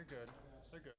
you're good. They're good.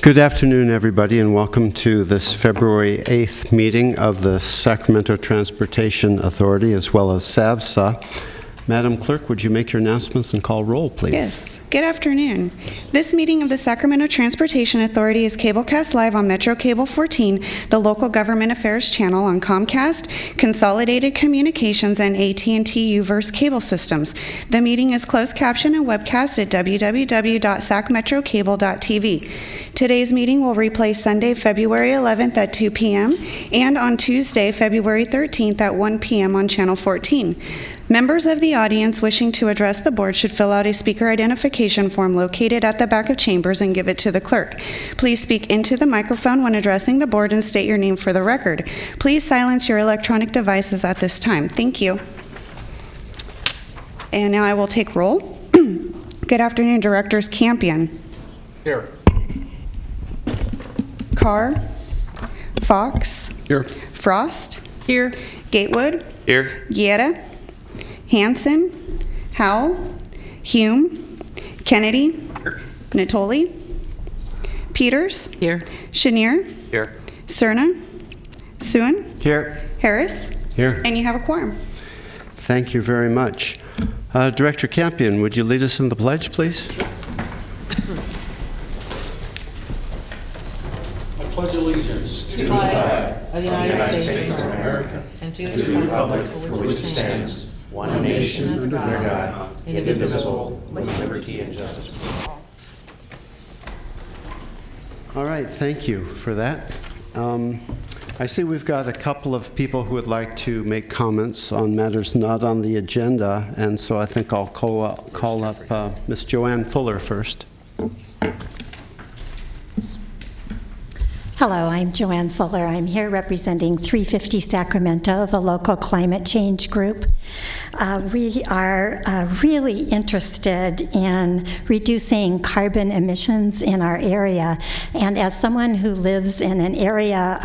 Good afternoon, everybody, and welcome to this February 8th meeting of the Sacramento Transportation Authority, as well as SAVSA. Madam Clerk, would you make your announcements and call roll, please? Yes. Good afternoon. This meeting of the Sacramento Transportation Authority is cablecast live on Metro Cable 14, the local government affairs channel on Comcast, Consolidated Communications, and AT&T Uverse cable systems. The meeting is closed caption and webcast at www.sacmetrocable.tv. Today's meeting will replay Sunday, February 11th at 2 p.m. and on Tuesday, February 13th at 1 p.m. on Channel 14. Members of the audience wishing to address the board should fill out a speaker identification form located at the back of chambers and give it to the clerk. Please speak into the microphone when addressing the board and state your name for the record. Please silence your electronic devices at this time. Thank you. And now I will take roll. Good afternoon, Directors Campion. Here. Carr. Fox. Here. Frost. Here. Gatewood. Here. Guerra. Hanson, Howell, Hume, Kennedy, Natoli, Peters, Here. Chenier, Here. Cerna, Suen, Here. Harris, Here. and you have a quorum. Thank you very much. Director Campion, would you lead us in the pledge, please? I pledge allegiance To the flag of the United States of America and to the republic for which it stands, one nation under God, indivisible, with liberty and justice for all. All right, thank you for that. I see we've got a couple of people who would like to make comments on matters not on the agenda, and so I think I'll call up Ms. Joanne Fuller first. Hello, I'm Joanne Fuller. I'm here representing 350 Sacramento, the local climate change group. We are really interested in reducing carbon emissions in our area. And as someone who lives in an area,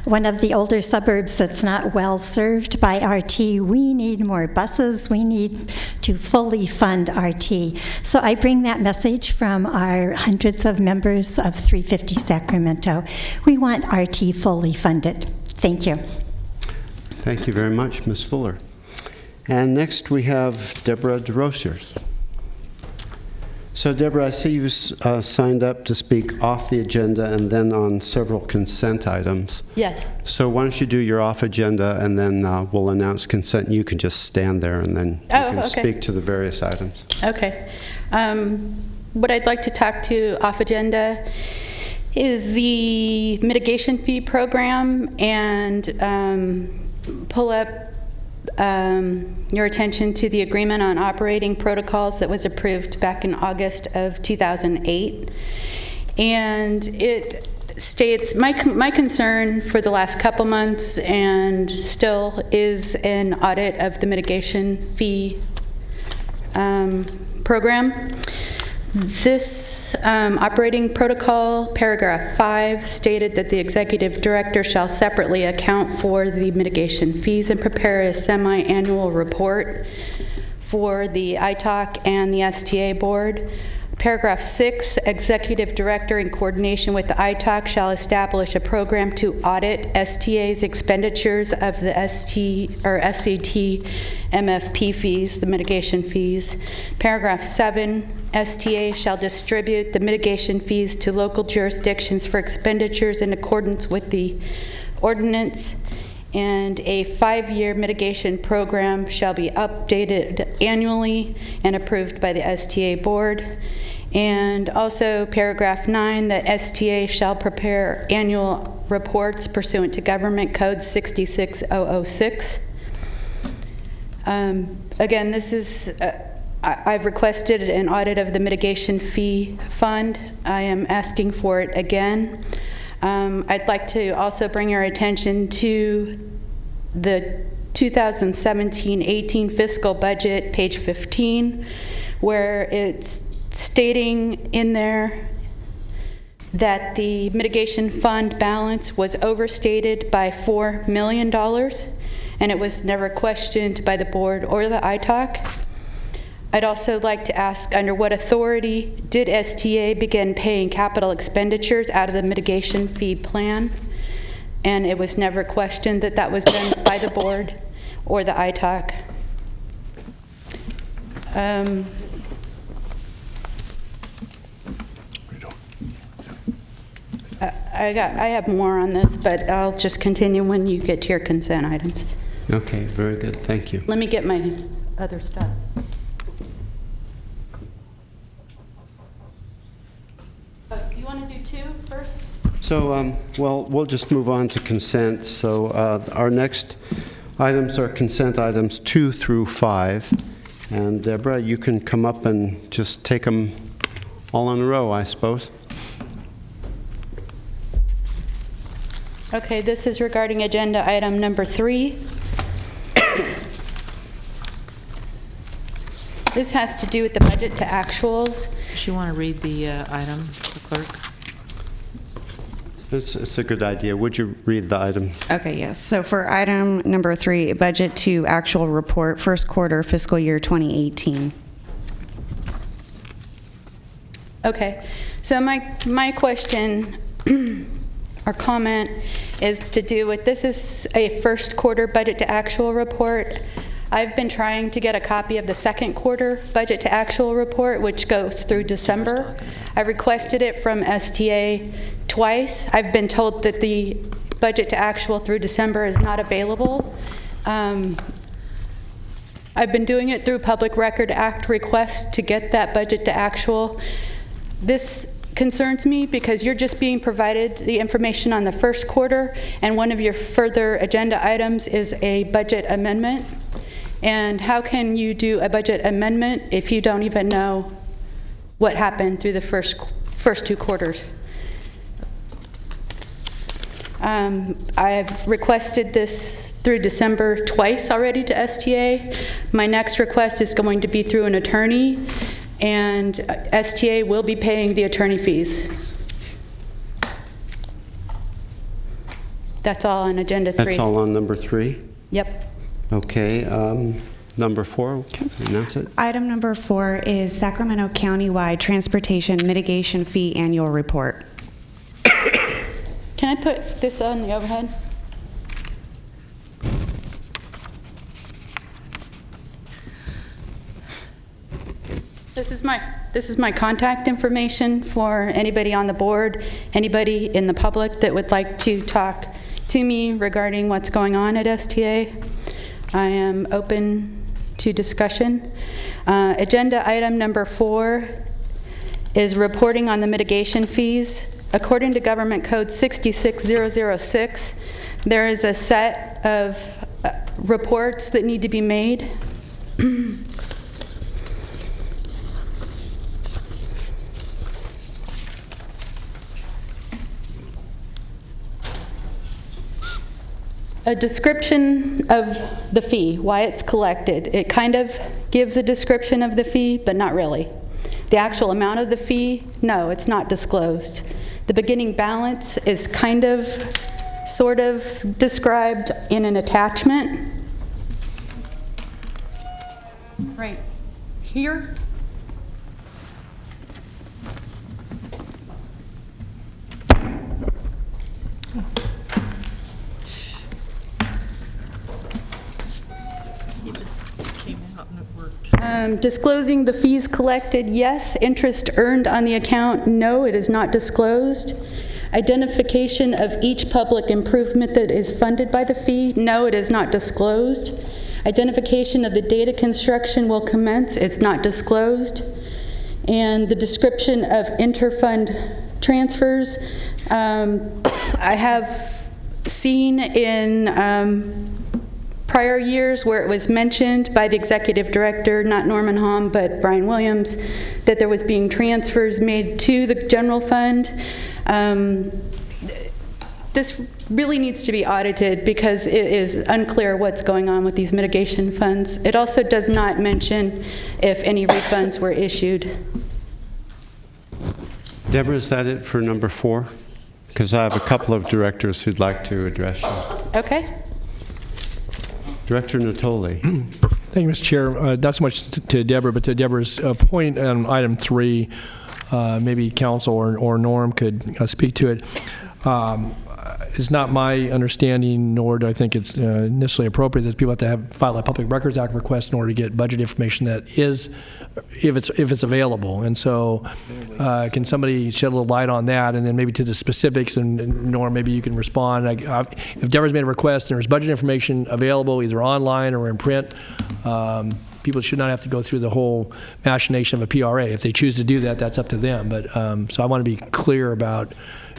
one of the older suburbs that's not well served by RT, we need more buses. We need to fully fund RT. So I bring that message from our hundreds of members of 350 Sacramento. We want RT fully funded. Thank you. Thank you very much, Ms. Fuller. And next we have Deborah DeRosiers. So Deborah, I see you signed up to speak off the agenda and then on several consent items. Yes. So why don't you do your off agenda and then we'll announce consent. You can just stand there and then you can speak to the various items. Okay. What I'd like to talk to off agenda is the mitigation fee program and pull up your attention to the agreement on operating protocols that was approved back in August of 2008. And it states, my concern for the last couple months and still is an audit of the mitigation fee program. This operating protocol, paragraph 5, stated that the executive director shall separately account for the mitigation fees and prepare a semi-annual report for the ITOC and the STA board. Paragraph 6, executive director in coordination with the ITOC shall establish a program to audit STA's expenditures of the SCT MFP fees, the mitigation fees. Paragraph 7, STA shall distribute the mitigation fees to local jurisdictions for expenditures in accordance with the ordinance. and a 5-year mitigation program shall be updated annually and approved by the STA board. And also paragraph 9, that STA shall prepare annual reports pursuant to Government Code 66006. Again, this is, I've requested an audit of the mitigation fee fund. I am asking for it again. I'd like to also bring your attention to the 2017-18 fiscal budget, page 15, where it's stating in there that the mitigation fund balance was overstated by $4 million, and it was never questioned by the board or the ITOC. I'd also like to ask, under what authority did STA begin paying capital expenditures out of the mitigation fee plan? And it was never questioned that that was done by the board or the ITOC. I have more on this, but I'll just continue when you get to your consent items. Okay, very good. Thank you. Let me get my other stuff. Do you want to do 2 first? So, well, we'll just move on to consent. So our next items are consent items 2 through 5. And Deborah, you can come up and just take them all in a row, I suppose. Okay, this is regarding agenda item number 3. This has to do with the budget to actuals. Does you want to read the item, the clerk? It's a good idea. Would you read the item? Okay, yes. So for item number 3, budget to actual report, first quarter fiscal year 2018. Okay, so my question or comment is to do with, this is a first quarter budget to actual report. I've been trying to get a copy of the second quarter budget to actual report, which goes through December. I requested it from STA twice. I've been told that the budget to actual through December is not available. I've been doing it through Public Record Act requests to get that budget to actual. This concerns me because you're just being provided the information on the first quarter, and one of your further agenda items is a budget amendment. And how can you do a budget amendment if you don't even know what happened through the first 2 quarters? I've requested this through December twice already to STA. My next request is going to be through an attorney, and STA will be paying the attorney fees. That's all on agenda 3. That's all on number 3? Yep. Okay, number 4, announce it. Item number 4 is Sacramento County-wide Transportation Mitigation Fee Annual Report. Can I put this on the overhead? This is my contact information for anybody on the board, anybody in the public that would like to talk to me regarding what's going on at STA. I am open to discussion. Agenda item number 4 is reporting on the mitigation fees. According to Government Code 66006, there is a set of reports that need to be made. A description of the fee, why it's collected. It kind of gives a description of the fee, but not really. The actual amount of the fee, no, it's not disclosed. The beginning balance is kind of, sort of described in an attachment. Right here. Disclosing the fees collected, yes. Interest earned on the account, no, it is not disclosed. Identification of each public improvement that is funded by the fee, no, it is not disclosed. Identification of the date of construction will commence, it's not disclosed. And the description of interfund transfers, I have seen in prior years where it was mentioned by the executive director, not Norman Hom, but Brian Williams, that there was being transfers made to the general fund. This really needs to be audited because it is unclear what's going on with these mitigation funds. It also does not mention if any refunds were issued. Deborah, is that it for number 4? Because I have a couple of directors who'd like to address you. Okay. Director Natoli. Thank you, Mr. Chair. Not so much to Deborah, but to Deborah's point on item 3, maybe council or Norm could speak to it. It's not my understanding, nor do I think it's necessarily appropriate that people have to file a Public Records Act request in order to get budget information that is, if it's available. And so, can somebody shed a little light on that, and then maybe to the specifics? And Norm, maybe you can respond. If Deborah's made a request and there's budget information available, either online or in print, people should not have to go through the whole machination of a PRA. If they choose to do that, that's up to them. But so I want to be clear about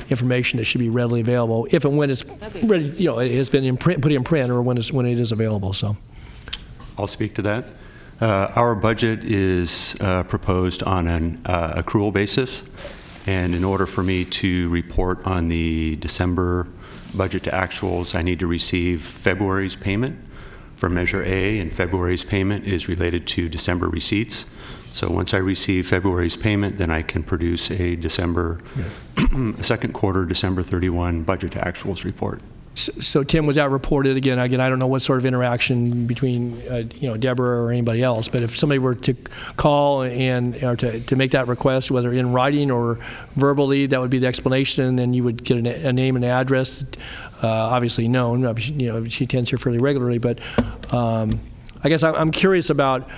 information that should be readily available if and when it's ready, it has been put in print, or when it is available. So I'll speak to that. Our budget is proposed on an accrual basis, and in order for me to report on the December budget to actuals, I need to receive February's payment for Measure A, and February's payment is related to December receipts. So once I receive February's payment, then I can produce a second quarter, December 31 budget to actuals report. So Tim, was that reported again? I don't know what sort of interaction between Deborah or anybody else, but if somebody were to call and to make that request, whether in writing or verbally, that would be the explanation, and you would get a name and address, obviously known. She attends here fairly regularly, but I guess I'm curious about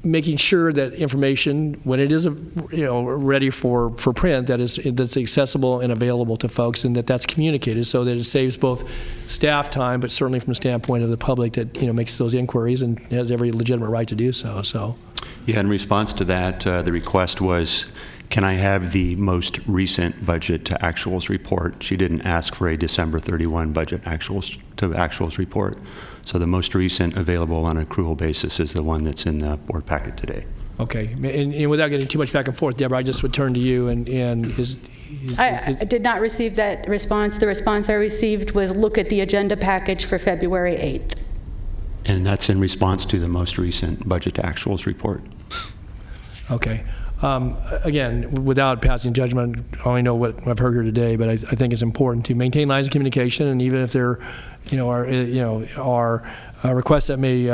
making sure that information, when it is ready for print, that's accessible and available to folks, and that's communicated so that it saves both staff time, but certainly from the standpoint of the public that makes those inquiries and has every legitimate right to do so. Yeah, in response to that, the request was, can I have the most recent budget to actuals report? She didn't ask for a December 31 budget to actuals report. So the most recent available on an accrual basis is the one that's in the board packet today. Okay, and without getting too much back and forth, Deborah, I just would turn to you I did not receive that response. The response I received was look at the agenda package for February 8th. And that's in response to the most recent budget to actuals report. Okay. Again, without passing judgment, I only know what I've heard here today, but I think it's important to maintain lines of communication, and even if there, are requests that may,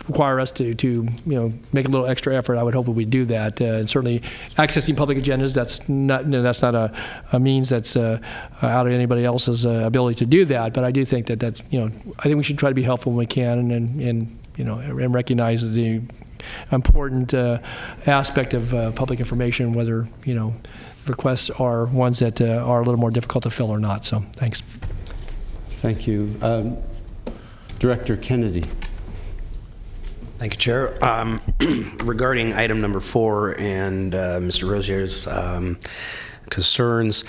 require us to make a little extra effort, I would hope that we do that. And certainly, accessing public agendas, that's not a means that's out of anybody else's ability to do that. But I do think that's I think we should try to be helpful when we can, and recognize the important aspect of public information, whether requests are ones that are a little more difficult to fill or not. So thanks. Thank you. Director Kennedy. Thank you, Chair. Regarding item number 4 and Mr. Rozier's concerns,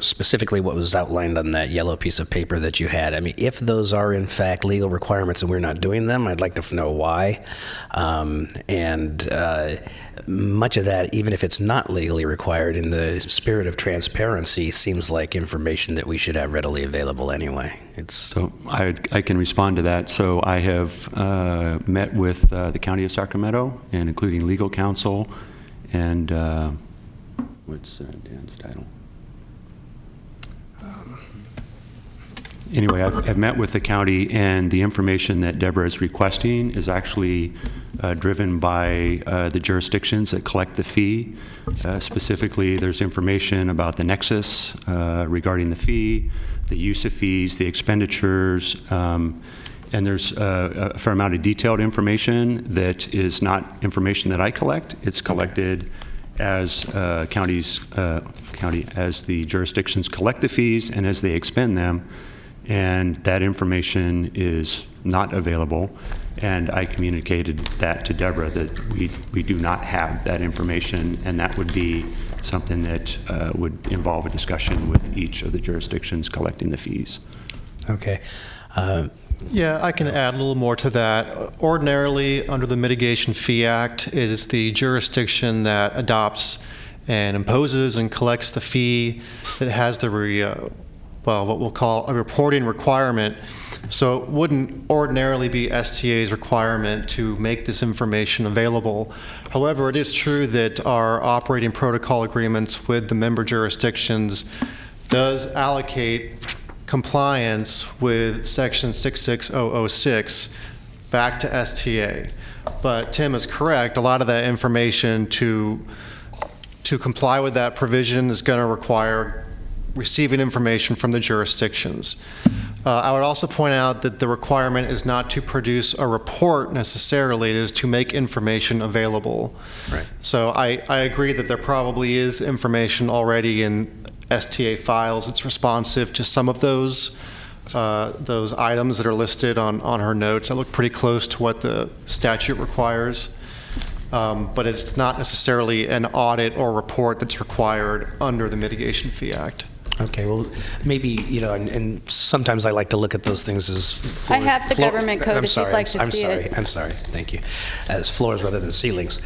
specifically what was outlined on that yellow piece of paper that you had. I mean, if those are in fact legal requirements and we're not doing them, I'd like to know why. Much of that, even if it's not legally required, in the spirit of transparency, seems like information that we should have readily available anyway. So I can respond to that. So I have met with the County of Sacramento, and including legal counsel, and what's Dan's title? Anyway, I've met with the county, and the information that Deborah is requesting is actually driven by the jurisdictions that collect the fee. Specifically, there's information about the nexus regarding the fee, the use of fees, the expenditures, and there's a fair amount of detailed information that is not information that I collect. It's collected as county as the jurisdictions collect the fees and as they expend them, and that information is not available. And I communicated that to Deborah, that we do not have that information, and that would be something that would involve a discussion with each of the jurisdictions collecting the fees. Okay. Yeah, I can add a little more to that. Ordinarily, under the Mitigation Fee Act, it is the jurisdiction that adopts and imposes and collects the fee that has the, what we'll call a reporting requirement. So it wouldn't ordinarily be STA's requirement to make this information available. However, it is true that our operating protocol agreements with the member jurisdictions does allocate compliance with Section 66006 back to STA. But Tim is correct. A lot of that information to comply with that provision is going to require receiving information from the jurisdictions. I would also point out that the requirement is not to produce a report necessarily, it is to make information available. Right. So I agree that there probably is information already in STA files. It's responsive to some of those items that are listed on her notes. I look pretty close to what the statute requires, but it's not necessarily an audit or report that's required under the Mitigation Fee Act. Okay, well, maybe, and sometimes I like to look at those things as I have the government code I'm if sorry, you'd like to I'm see sorry, it. I'm sorry, thank you. As floors rather than ceilings.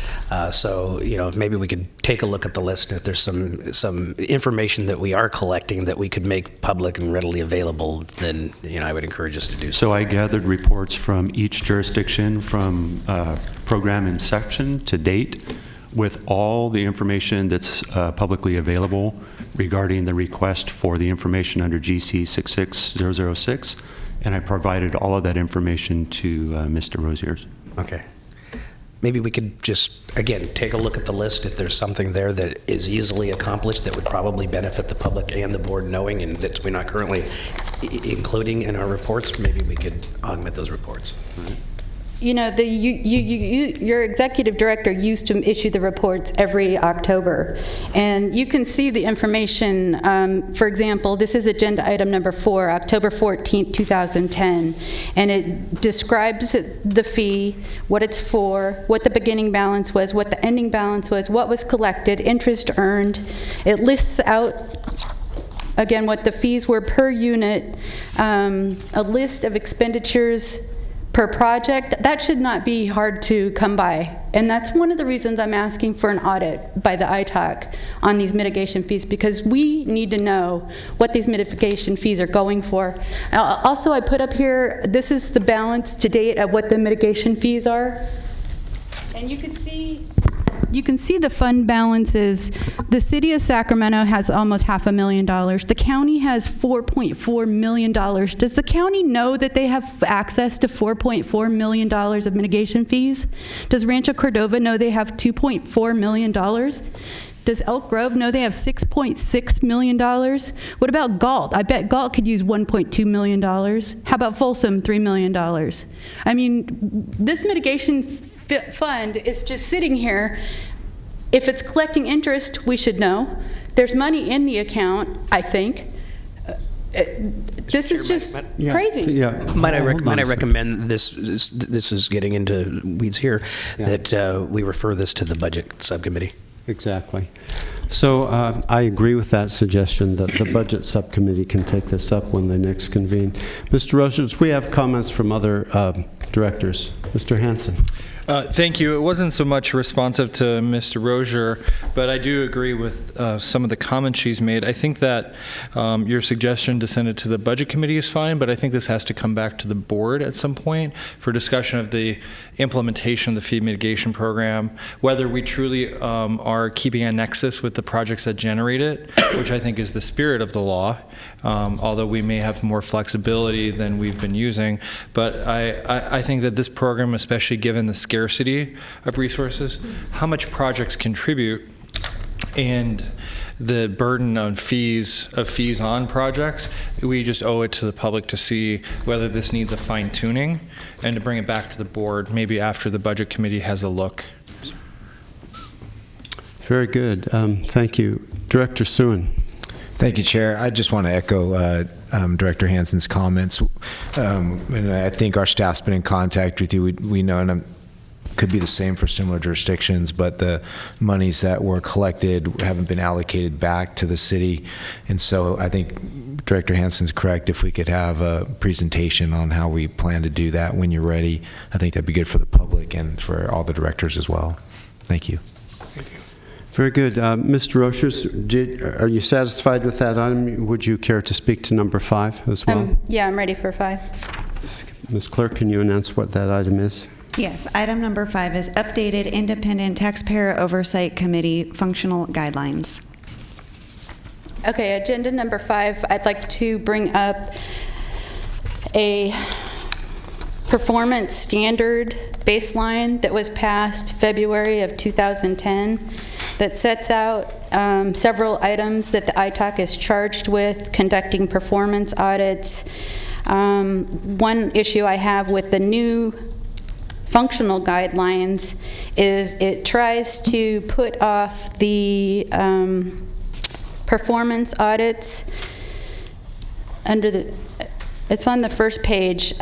So, maybe we could take a look at the list, and if there's some information that we are collecting that we could make public and readily available, then, I would encourage us to do so. So I gathered reports from each jurisdiction from program inception to date with all the information that's publicly available regarding the request for the information under GC 66006, and I provided all of that information to Mr. Rosiers. Okay. Maybe we could just, again, take a look at the list. If there's something there that is easily accomplished that would probably benefit the public and the board knowing, and that we're not currently including in our reports, maybe we could augment those reports. Mm-hmm. Your executive director used to issue the reports every October, and you can see the information. For example, this is agenda item number 4, October 14th, 2010, and it describes the fee, what it's for, what the beginning balance was, what the ending balance was, what was collected, interest earned. It lists out again what the fees were per unit, a list of expenditures per project. That should not be hard to come by, and that's one of the reasons I'm asking for an audit by the ITAC on these mitigation fees, because we need to know what these mitigation fees are going for. Also, I put up here, this is the balance to date of what the mitigation fees are, and you can see the fund balances. The city of Sacramento has almost $500,000. The county has $4.4 million. Does the county know that they have access to $4.4 million of mitigation fees? Does Rancho Cordova know they have $2.4 million? Does Elk Grove know they have $6.6 million? What about Galt? I bet Galt could use $1.2 million. How about Folsom, $3 million? I mean, this mitigation fund is just sitting here. If it's collecting interest, we should know. There's money in the account, I think. This is just crazy. Yeah. Might I recommend this is getting into weeds here, that we refer this to the budget subcommittee? Exactly. So I agree with that suggestion that the budget subcommittee can take this up when they next convene. Mr. Rosiers, we have comments from other directors. Mr. Hanson. Thank you. It wasn't so much responsive to Mr. Rozier, but I do agree with some of the comments she's made. I think that your suggestion to send it to the Budget Committee is fine, but I think this has to come back to the board at some point for discussion of the implementation of the fee mitigation program, whether we truly are keeping a nexus with the projects that generate it, which I think is the spirit of the law, although we may have more flexibility than we've been using. But I think that this program, especially given the scarcity of resources, how much projects contribute, and the burden on fees on projects, we just owe it to the public to see whether this needs a fine-tuning and to bring it back to the board maybe after the Budget Committee has a look. Very good. Thank you. Director Suen. Thank you, Chair. I just want to echo Director Hansen's comments. And I think our staff's been in contact with you. We know, and could be the same for similar jurisdictions, but the monies that were collected haven't been allocated back to the city. And so I think Director Hansen's correct. If we could have a presentation on how we plan to do that when you're ready, I think that'd be good for the public and for all the directors as well. Thank you. Very good. Mr. Rochers, are you satisfied with that item? Would you care to speak to number 5 as well? Yeah, I'm ready for 5. Ms. Clerk, can you announce what that item is? Yes, item number 5 is updated Independent Taxpayer Oversight Committee functional guidelines. Okay, agenda number 5, I'd like to bring up a performance standard baseline that was passed February of 2010 that sets out several items that the ITOC is charged with conducting performance audits. One issue I have with the new functional guidelines is it tries to put off the performance audits under the, it's on the first page,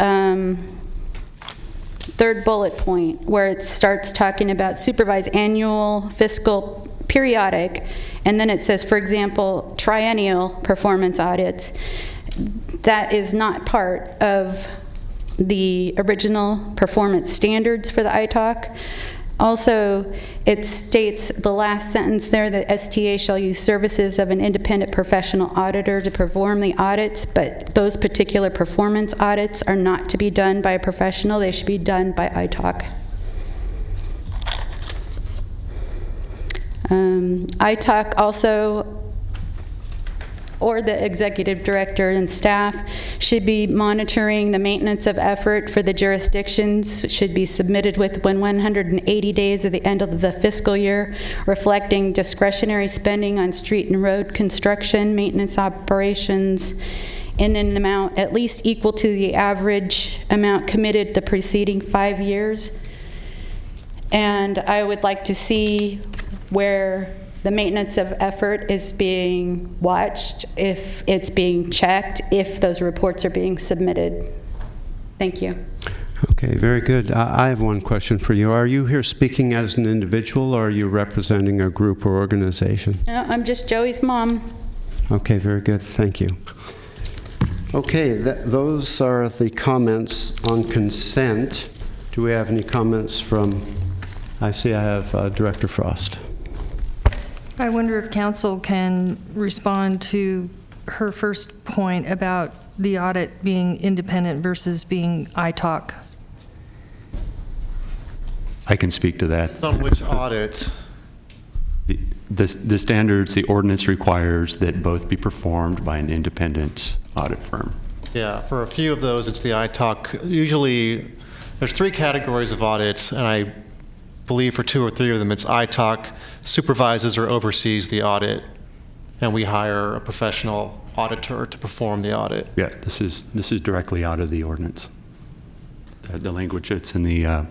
third bullet point, where it starts talking about supervise annual, fiscal, periodic, and then it says, for example, triennial performance audits. That is not part of the original performance standards for the ITOC. Also, it states the last sentence there that STA shall use services of an independent professional auditor to perform the audits, but those particular performance audits are not to be done by a professional. They should be done by ITOC. ITOC also, or the executive director and staff, should be monitoring the maintenance of effort for the jurisdictions. It should be submitted within 180 days of the end of the fiscal year, reflecting discretionary spending on street and road construction, maintenance operations, in an amount at least equal to the average amount committed the preceding 5 years. And I would like to see where the maintenance of effort is being watched, if it's being checked, if those reports are being submitted. Thank you. Okay, very good. I have one question for you. Are you here speaking as an individual, or are you representing a group or organization? No, I'm just Joey's mom. Okay, very good. Thank you. Okay, those are the comments on consent. Do we have any comments from, I see I have Director Frost. I wonder if council can respond to her first point about the audit being independent versus being ITOC. I can speak to that. On which audit? The standards, the ordinance requires that both be performed by an independent audit firm. Yeah, for a few of those, it's the ITOC. Usually, there's 3 categories of audits, and I believe for 2 or 3 of them, it's ITOC supervises or oversees the audit, and we hire a professional auditor to perform the audit. Yeah, this is directly out of the ordinance. The language that's in the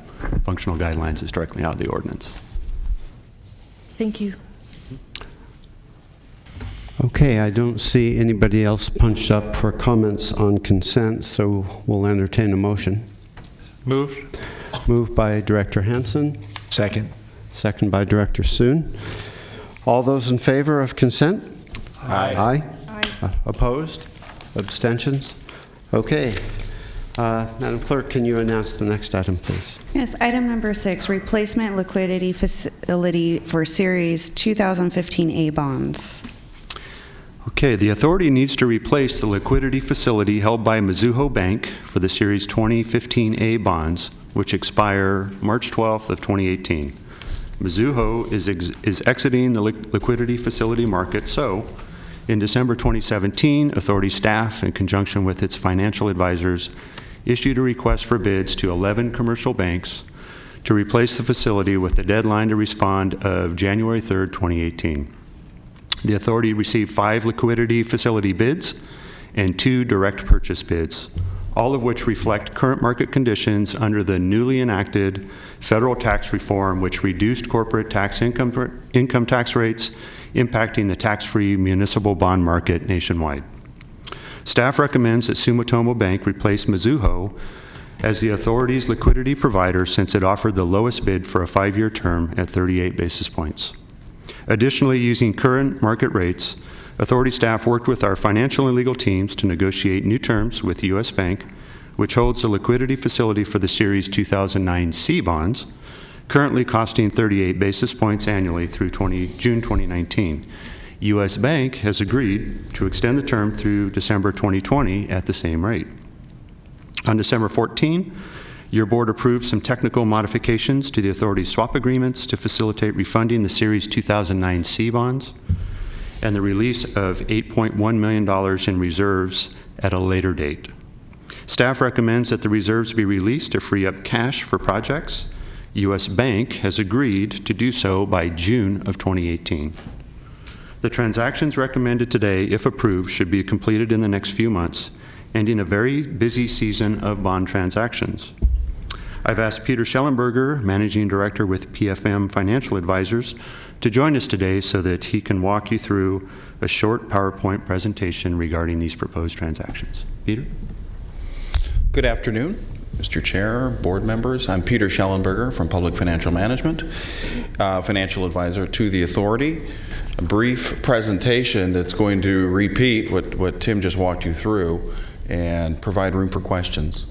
functional guidelines is directly out of the ordinance. Thank you. Okay, I don't see anybody else punched up for comments on consent, so we'll entertain a motion. Moved. Moved by Director Hansen. Second. Second by Director Suen. All those in favor of consent? Aye. Aye. Opposed? Abstentions? Okay. Madam Clerk, can you announce the next item, please? Yes, item number 6, replacement liquidity facility for Series 2015A bonds. Okay, the authority needs to replace the liquidity facility held by Mizuho Bank for the Series 2015A bonds, which expire March 12th of 2018. Mizuho is exiting the liquidity facility market, so in December 2017, authority staff, in conjunction with its financial advisors, issued a request for bids to 11 commercial banks to replace the facility with a deadline to respond of January 3rd, 2018. The authority received 5 liquidity facility bids and 2 direct purchase bids. all of which reflect current market conditions under the newly enacted federal tax reform, which reduced corporate tax income tax rates, impacting the tax-free municipal bond market nationwide. Staff recommends that Sumitomo Bank replace Mizuho as the authority's liquidity provider since it offered the lowest bid for a 5-year term at 38 basis points. Additionally, using current market rates, authority staff worked with our financial and legal teams to negotiate new terms with U.S. Bank, which holds the liquidity facility for the Series 2009 C bonds, currently costing 38 basis points annually through June 2019. U.S. Bank has agreed to extend the term through December 2020 at the same rate. On December 14, your board approved some technical modifications to the authority's swap agreements to facilitate refunding the Series 2009 C bonds and the release of $8.1 million in reserves at a later date. Staff recommends that the reserves be released to free up cash for projects. U.S. Bank has agreed to do so by June of 2018. The transactions recommended today, if approved, should be completed in the next few months, ending a very busy season of bond transactions. I've asked Peter Schellenberger, Managing Director with PFM Financial Advisors, to join us today so that he can walk you through a short PowerPoint presentation regarding these proposed transactions. Peter? Good afternoon, Mr. Chair, board members. I'm Peter Schellenberger from Public Financial Management, financial advisor to the authority. A brief presentation that's going to repeat what Tim just walked you through and provide room for questions.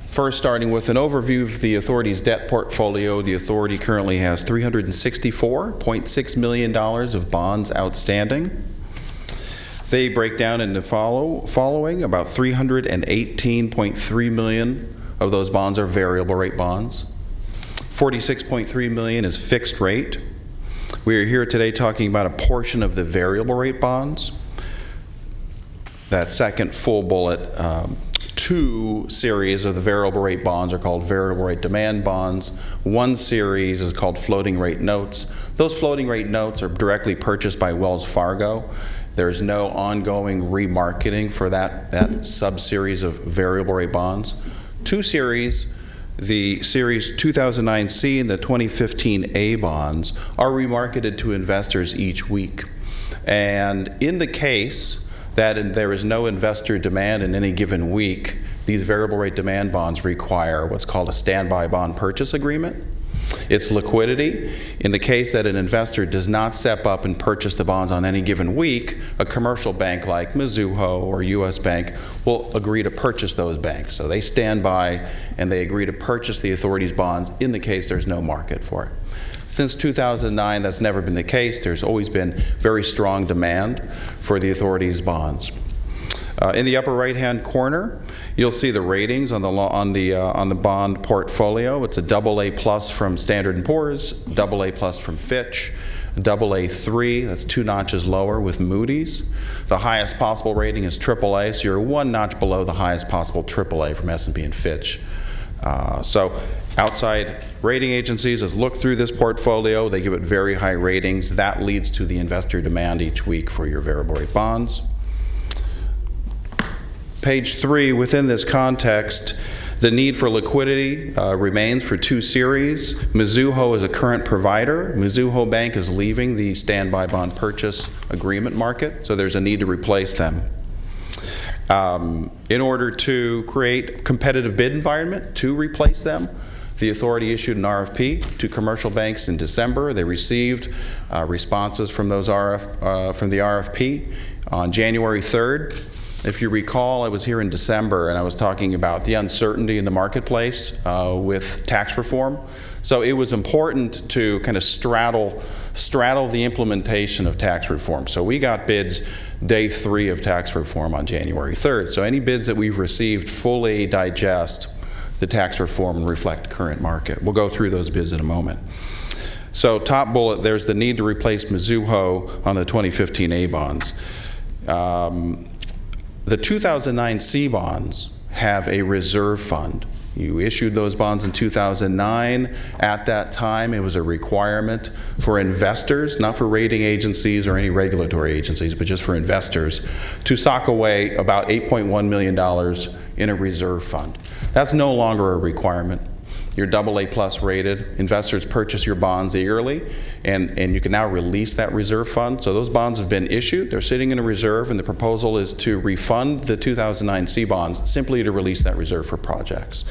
First, starting with an overview of the authority's debt portfolio, the authority currently has $364.6 million of bonds outstanding. They break down into following. About $318.3 million of those bonds are variable rate bonds. $46.3 million is fixed rate. We are here today talking about a portion of the variable rate bonds. That second full bullet, 2 series of the variable rate bonds are called variable rate demand bonds. 1 series is called floating rate notes. Those floating rate notes are directly purchased by Wells Fargo. There is no ongoing remarketing for that sub-series of variable rate bonds. 2 series, the Series 2009C and the 2015A bonds, are remarketed to investors each week. And in the case that there is no investor demand in any given week, these variable rate demand bonds require what's called a standby bond purchase agreement. It's liquidity. In the case that an investor does not step up and purchase the bonds on any given week, a commercial bank like Mizuho or U.S. Bank will agree to purchase those banks. So they stand by and they agree to purchase the authority's bonds in the case there's no market for it. Since 2009, that's never been the case. There's always been very strong demand for the authority's bonds. In the upper right-hand corner, you'll see the ratings on the bond portfolio. It's a AA+ from Standard & Poor's, AA+ from Fitch, AA3, that's 2 notches lower with Moody's. The highest possible rating is AAA, so you're 1 notch below the highest possible AAA from S&P and Fitch. So outside rating agencies has looked through this portfolio. They give it very high ratings. That leads to the investor demand each week for your variable rate bonds. Page 3, within this context, the need for liquidity remains for 2 series. Mizuho is a current provider. Mizuho Bank is leaving the standby bond purchase agreement market, so there's a need to replace them. In order to create a competitive bid environment to replace them, the authority issued an RFP to commercial banks in December. They received responses from those from the RFP on January 3rd. If you recall, I was here in December and I was talking about the uncertainty in the marketplace with tax reform. So it was important to kind of straddle the implementation of tax reform. So we got bids day 3 of tax reform on January 3rd. So any bids that we've received fully digest the tax reform and reflect current market. We'll go through those bids in a moment. So top bullet, there's the need to replace Mizuho on the 2015A bonds. The 2009 C bonds have a reserve fund You issued those bonds in 2009. At that time, it was a requirement for investors, not for rating agencies or any regulatory agencies, but just for investors, to sock away about $8.1 million in a reserve fund. That's no longer a requirement. You're AA+ rated. Investors purchase your bonds yearly, and you can now release that reserve fund. So those bonds have been issued. They're sitting in a reserve, and the proposal is to refund the 2009 C bonds simply to release that reserve for projects.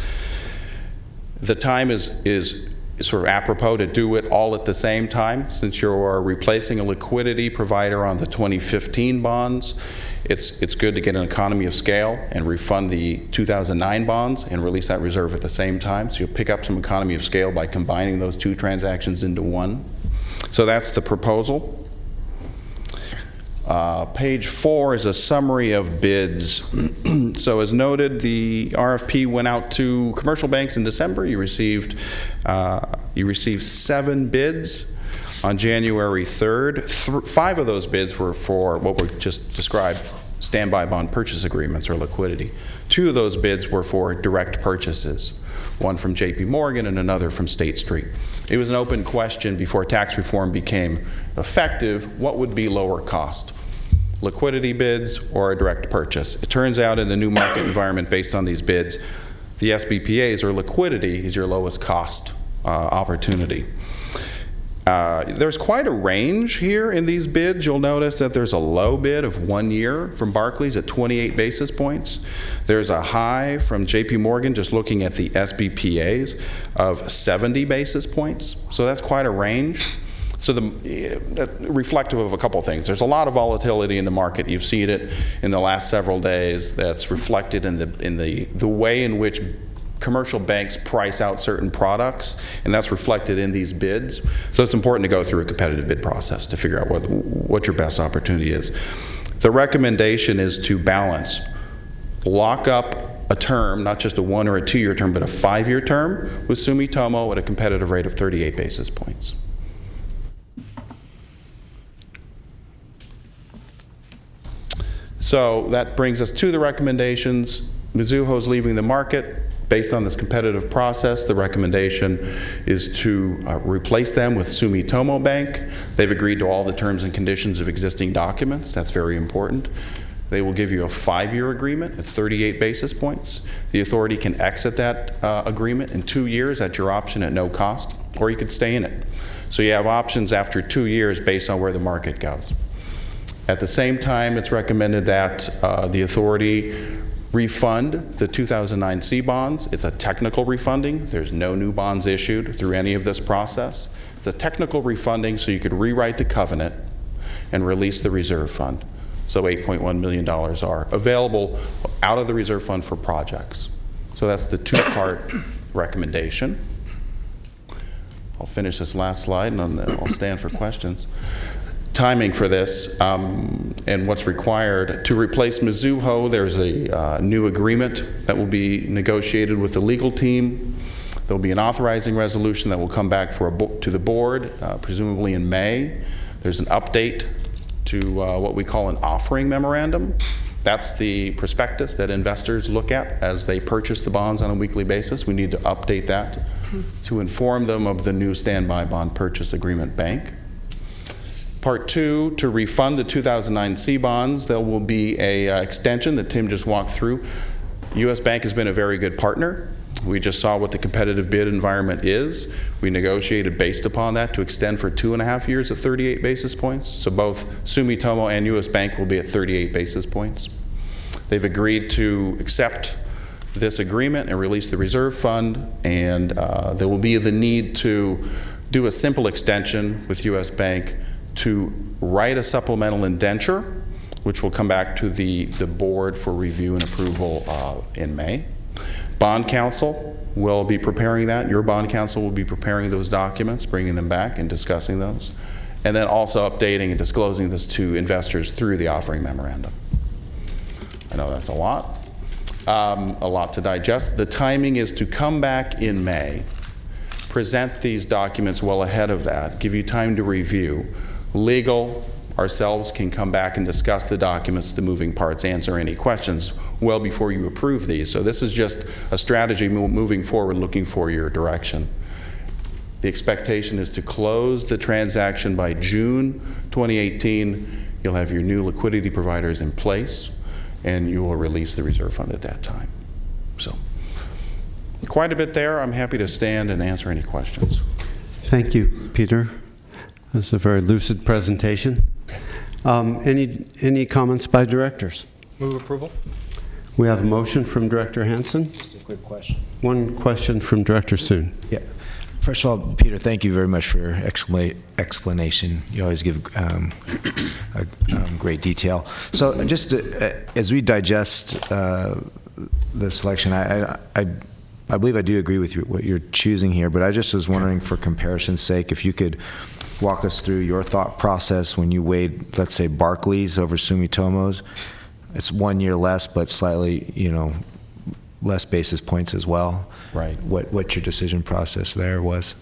The time is sort of apropos to do it all at the same time, since you're replacing a liquidity provider on the 2015 bonds. It's good to get an economy of scale and refund the 2009 bonds and release that reserve at the same time. So you'll pick up some economy of scale by combining those two transactions into one. So that's the proposal. Page 4 is a summary of bids. So as noted, the RFP went out to commercial banks in December. You received 7 bids on January 3rd. 5 of those bids were for what we just described, standby bond purchase agreements or liquidity. 2 of those bids were for direct purchases, one from JP Morgan and another from State Street. It was an open question before tax reform became effective, what would be lower cost? Liquidity bids or a direct purchase? It turns out in the new market environment based on these bids, the SBPAs or liquidity is your lowest cost opportunity. There's quite a range here in these bids. You'll notice that there's a low bid of 1 year from Barclays at 28 basis points. There's a high from JP Morgan, just looking at the SBPAs, of 70 basis points. So that's quite a range. So that's reflective of a couple of things. There's a lot of volatility in the market. You've seen it in the last several days. That's reflected in the way in which commercial banks price out certain products, and that's reflected in these bids. So it's important to go through a competitive bid process to figure out what your best opportunity is. The recommendation is to balance, lock up a term, not just a 1 or a 2 year term, but a 5-year term with Sumitomo at a competitive rate of 38 basis points. So that brings us to the recommendations. Mizuho's leaving the market. Based on this competitive process, the recommendation is to replace them with Sumitomo Bank. They've agreed to all the terms and conditions of existing documents. That's very important. They will give you a 5-year agreement at 38 basis points. The authority can exit that agreement in 2 years at your option at no cost, or you could stay in it. So you have options after 2 years based on where the market goes. At the same time, it's recommended that the authority refund the 2009 C bonds. It's a technical refunding. There's no new bonds issued through any of this process. It's a technical refunding so you could rewrite the covenant and release the reserve fund. So $8.1 million are available out of the reserve fund for projects. So that's the 2-part recommendation. I'll finish this last slide and I'll stand for questions. Timing for this and what's required. To replace Mizuho, there's a new agreement that will be negotiated with the legal team. There'll be an authorizing resolution that will come back to the board, presumably in May. There's an update to what we call an offering memorandum. That's the prospectus that investors look at as they purchase the bonds on a weekly basis. We need to update that to inform them of the new standby bond purchase agreement bank. Part 2, to refund the 2009 C bonds, there will be a extension that Tim just walked through. U.S. Bank has been a very good partner. We just saw what the competitive bid environment is. We negotiated based upon that to extend for 2.5 years at 38 basis points. So both Sumitomo and U.S. Bank will be at 38 basis points. They've agreed to accept this agreement and release the reserve fund, and there will be the need to do a simple extension with U.S. Bank to write a supplemental indenture, which will come back to the board for review and approval in May. Bond counsel will be preparing that. Your bond counsel will be preparing those documents, bringing them back and discussing those, and then also updating and disclosing this to investors through the offering memorandum. I know that's a lot to digest. The timing is to come back in May, present these documents well ahead of that, give you time to review. Legal, ourselves can come back and discuss the documents, the moving parts, answer any questions well before you approve these. So this is just a strategy moving forward, looking for your direction. The expectation is to close the transaction by June 2018. You'll have your new liquidity providers in place, and you will release the reserve fund at that time. So, quite a bit there. I'm happy to stand and answer any questions. Thank you, Peter. This is a very lucid presentation. Any comments by directors? Move approval. We have a motion from Director Hansen. Just a quick question. One question from Director Soon. Yeah. First of all, Peter, thank you very much for your explanation. You always give great detail. So just as we digest the selection, I believe I do agree with what you're choosing here, but I just was wondering, for comparison's sake, if you could walk us through your thought process when you weighed, let's say, Barclays over Sumitomo's. It's 1 year less, but slightly, less basis points as well. Right. What your decision process there was?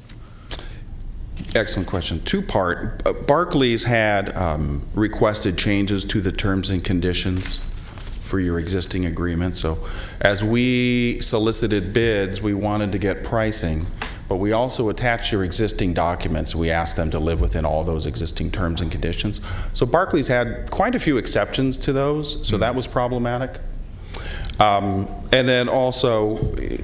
Excellent question. Two-part. Barclays had requested changes to the terms and conditions for your existing agreement. So as we solicited bids, we wanted to get pricing, but we also attached your existing documents. We asked them to live within all those existing terms and conditions. So Barclays had quite a few exceptions to those, so that was problematic. And then also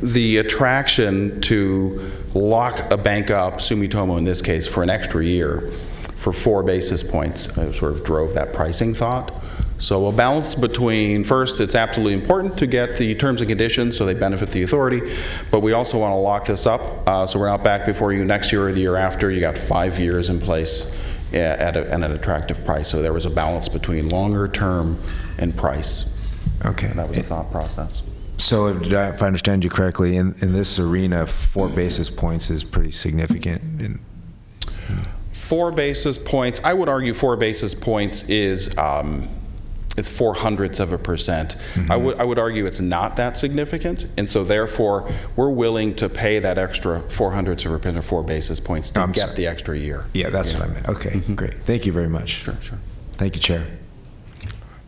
the attraction to lock a bank up, Sumitomo in this case, for an extra year for 4 basis points sort of drove that pricing thought. So a balance between, first, it's absolutely important to get the terms and conditions so they benefit the authority, but we also want to lock this up so we're not back before you next year or the year after. You got 5 years in place at an attractive price. So there was a balance between longer term and price. Okay. And that was the thought process. So if I understand you correctly, in this arena, 4 basis points is pretty significant. 4 basis points, I would argue 4 basis points is, it's 0.04%. Mm-hmm. I would argue it's not that significant, and so therefore we're willing to pay that extra 0.04% or 4 basis points to get the extra year. Yeah, that's what I meant. Okay, great. Thank you very much. Sure. Thank you, Chair.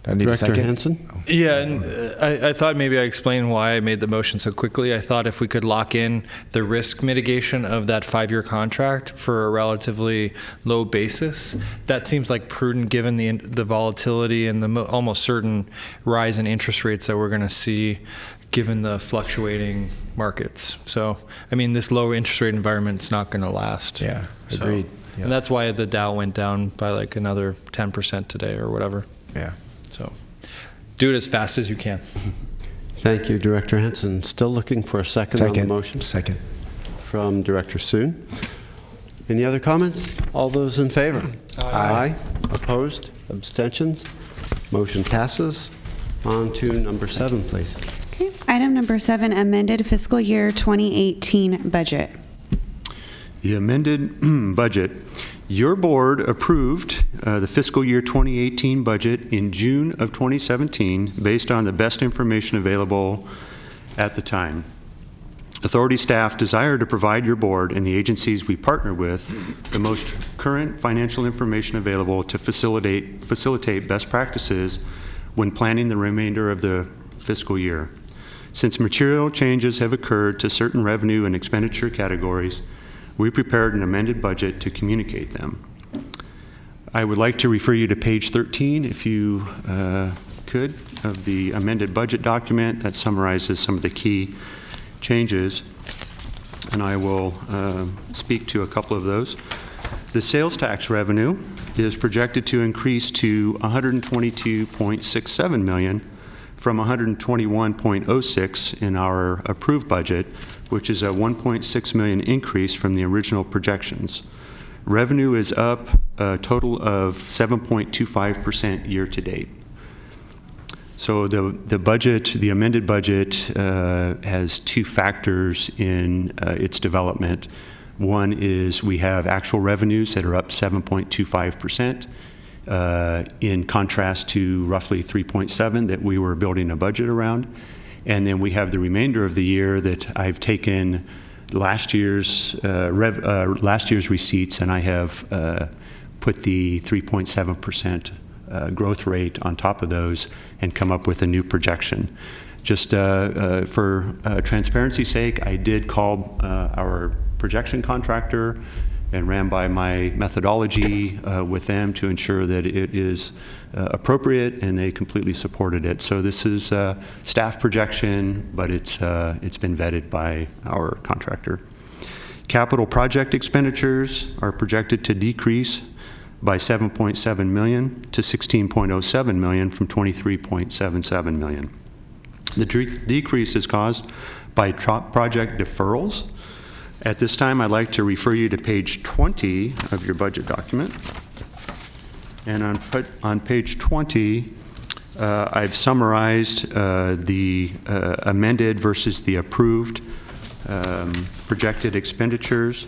I need Director a second. Hansen? Yeah, and I thought maybe I explained why I made the motion so quickly. I thought if we could lock in the risk mitigation of that 5-year contract for a relatively low basis, that seems like prudent given the volatility and the almost certain rise in interest rates that we're going to see given the fluctuating markets. So, I mean, this low interest rate environment is not going to last. Yeah, agreed. Yeah. And that's why the Dow went down by like another 10% today or whatever. Yeah. So do it as fast as you can. Thank you, Director Hansen. Still looking for a second on the motion. Second. From Director Soon. Any other comments? All those in favor? Aye. Opposed? Abstentions? Motion passes. On to number 7, please. Okay. Item number 7, amended fiscal year 2018 budget. The amended budget. Your board approved the fiscal year 2018 budget in June of 2017 based on the best information available at the time. Authority staff desire to provide your board and the agencies we partner with the most current financial information available to facilitate best practices when planning the remainder of the fiscal year. Since material changes have occurred to certain revenue and expenditure categories, we prepared an amended budget to communicate them. I would like to refer you to page 13, if you could, of the amended budget document that summarizes some of the key changes, and I will speak to a couple of those. The sales tax revenue is projected to increase to $122.67 million from $121.06 in our approved budget, which is a $1.6 million increase from the original projections. Revenue is up a total of 7.25% year to date. So the budget, the amended budget, has 2 factors in its development. One is we have actual revenues that are up 7.25%, in contrast to roughly 3.7 that we were building a budget around. And then we have the remainder of the year that I've taken last year's receipts, and I have put the 3.7% growth rate on top of those and come up with a new projection. Just for transparency's sake, I did call our projection contractor and ran by my methodology with them to ensure that it is appropriate, and they completely supported it. So this is staff projection, but it's been vetted by our contractor. Capital project expenditures are projected to decrease by $7.7 million to $16.07 million from $23.77 million. The decrease is caused by project deferrals. At this time, I'd like to refer you to page 20 of your budget document. And on page 20, I've summarized the amended versus the approved projected expenditures.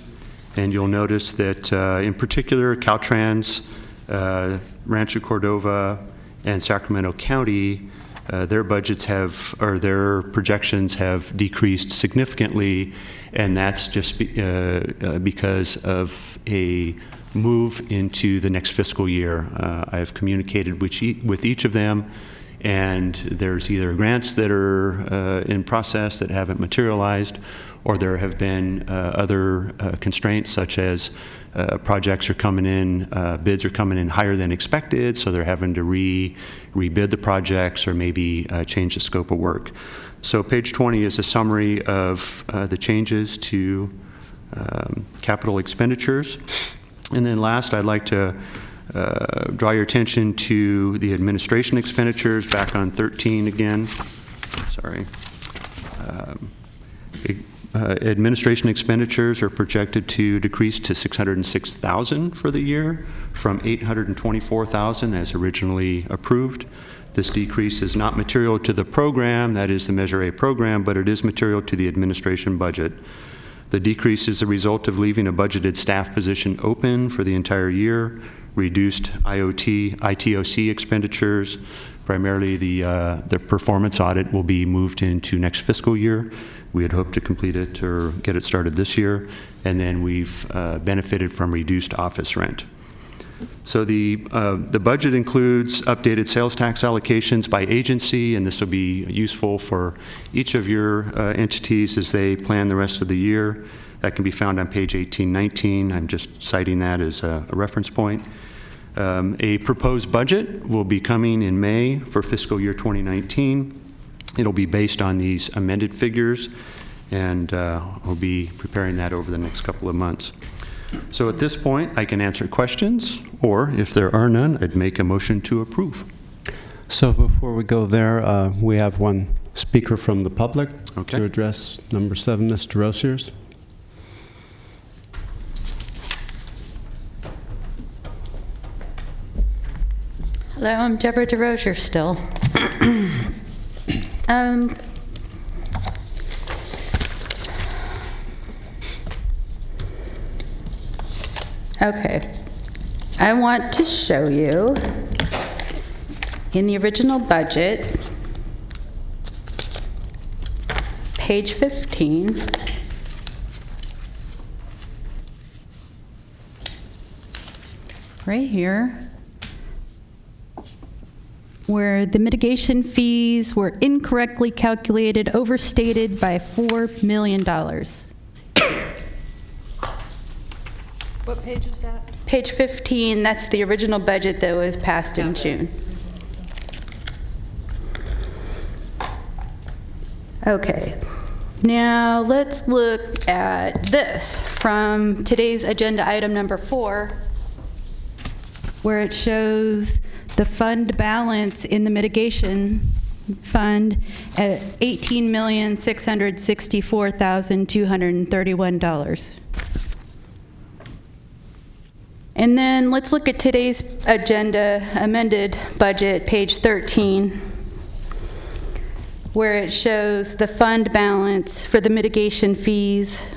And you'll notice that in particular, Caltrans, Rancho Cordova, and Sacramento County, their budgets have, or their projections have decreased significantly, and that's just because of a move into the next fiscal year. I've communicated with each of them, and there's either grants that are in process that haven't materialized, or there have been other constraints, such as projects are coming in, bids are coming in higher than expected, so they're having to rebid the projects or maybe change the scope of work. So page 20 is a summary of the changes to capital expenditures. And then last, I'd like to draw your attention to the administration expenditures back on 13 again. Sorry. Administration expenditures are projected to decrease to $606,000 for the year from $824,000 as originally approved. This decrease is not material to the program, that is the Measure A program, but it is material to the administration budget. The decrease is a result of leaving a budgeted staff position open for the entire year, reduced ITOC expenditures, primarily the performance audit will be moved into next fiscal year. We had hoped to complete it or get it started this year, and then we've benefited from reduced office rent. So the budget includes updated sales tax allocations by agency, and this will be useful for each of your entities as they plan the rest of the year. That can be found on page 1819. I'm just citing that as a reference point. A proposed budget will be coming in May for fiscal year 2019. It'll be based on these amended figures, and we'll be preparing that over the next couple of months. So at this point, I can answer questions, or if there are none, I'd make a motion to approve. So before we go there, we have one speaker from the public to address number 7, Mr. Rosiers. Hello, I'm Deborah DeRosier still. Okay, I want to show you in the original budget, page 15, right here, where the mitigation fees were incorrectly calculated, overstated by $4 million. What page is that? Page 15, that's the original budget that was passed in June. Okay, now let's look at this from today's agenda item number 4, where it shows the fund balance in the mitigation fund at $18,664,231. And then let's look at today's agenda amended budget, page 13, where it shows the fund balance for the mitigation fees.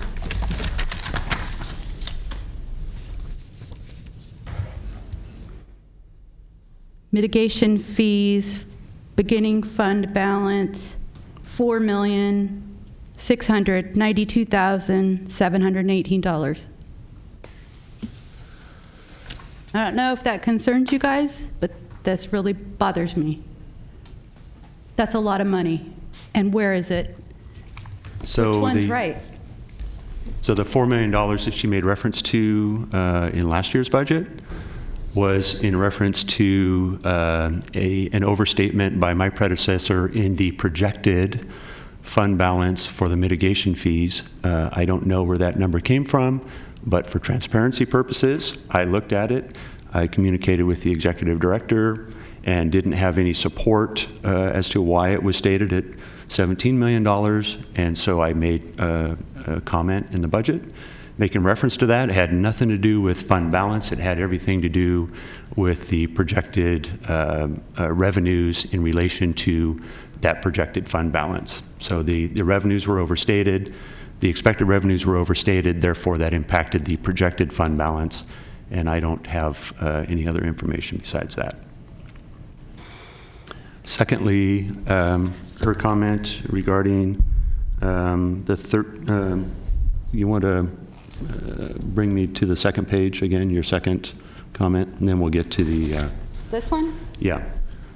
Mitigation fees, beginning fund balance, $4,692,718. I don't know if that concerns you guys, but this really bothers me. That's a lot of money. And where is it? So Which one's right? So the $4 million that she made reference to in last year's budget was in reference to an overstatement by my predecessor in the projected fund balance for the mitigation fees. I don't know where that number came from, but for transparency purposes, I looked at it. I communicated with the executive director and didn't have any support as to why it was stated at $17 million, and so I made a comment in the budget making reference to that. It had nothing to do with fund balance. It had everything to do with the projected revenues in relation to that projected fund balance. So the revenues were overstated, the expected revenues were overstated, therefore that impacted the projected fund balance, and I don't have any other information besides that. Secondly, her comment regarding you want to bring me to the second page again, your second comment, and then we'll get to the... This one? Yeah.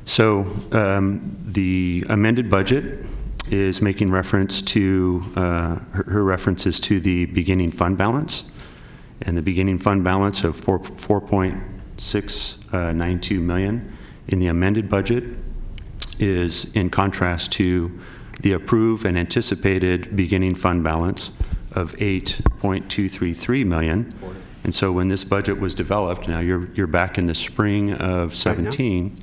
So the amended budget is making reference to, her references to the beginning fund balance, and the beginning fund balance of $4.692 million in the amended budget is in contrast to the approved and anticipated beginning fund balance of $8.233 million. And so when this budget was developed, now you're back in the spring of 17.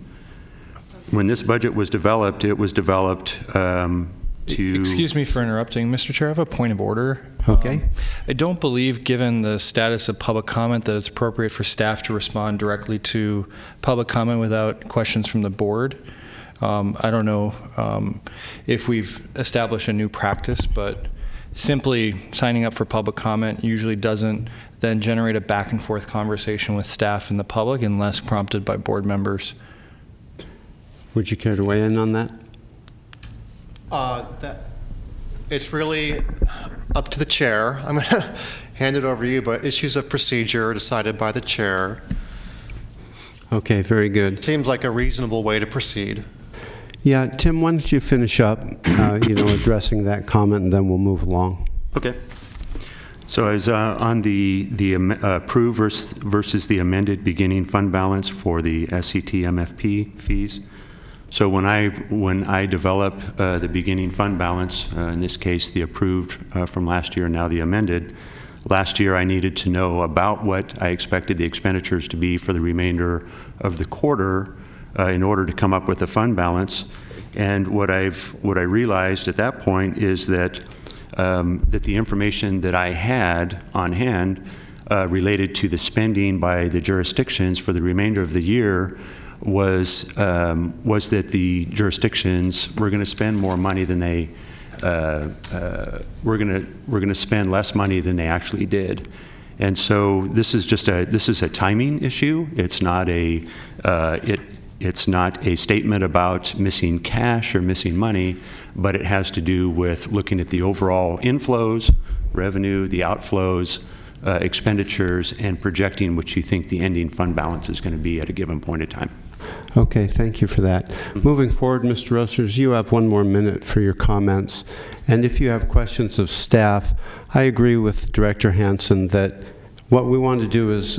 When this budget was developed, it was developed to... Excuse me for interrupting. Mr. Chair, I have a point of order. Okay. I don't believe, given the status of public comment, that it's appropriate for staff to respond directly to public comment without questions from the board. I don't know if we've established a new practice, but simply signing up for public comment usually doesn't then generate a back and forth conversation with staff and the public unless prompted by board members. Would you care to weigh in on that? It's really up to the chair. I'm going to hand it over to you, but issues of procedure are decided by the chair. Okay, very good. Seems like a reasonable way to proceed. Yeah, Tim, why don't you finish up, addressing that comment, and then we'll move along. Okay. So as on the approved versus the amended beginning fund balance for the SCT MFP fees. So when I develop the beginning fund balance, in this case the approved from last year, now the amended, last year I needed to know about what I expected the expenditures to be for the remainder of the quarter in order to come up with a fund balance. And what I realized at that point is that that the information that I had on hand related to the spending by the jurisdictions for the remainder of the year was that the jurisdictions were going to spend more money than they were going to spend less money than they actually did. And so this is a timing issue. It's not a it's not a statement about missing cash or missing money, but it has to do with looking at the overall inflows, revenue, the outflows, expenditures, and projecting what you think the ending fund balance is going to be at a given point in time. Okay, thank you for that. Moving forward, Mr. Rosers, you have 1 more minute for your comments. And if you have questions of staff, I agree with Director Hansen that what we want to do is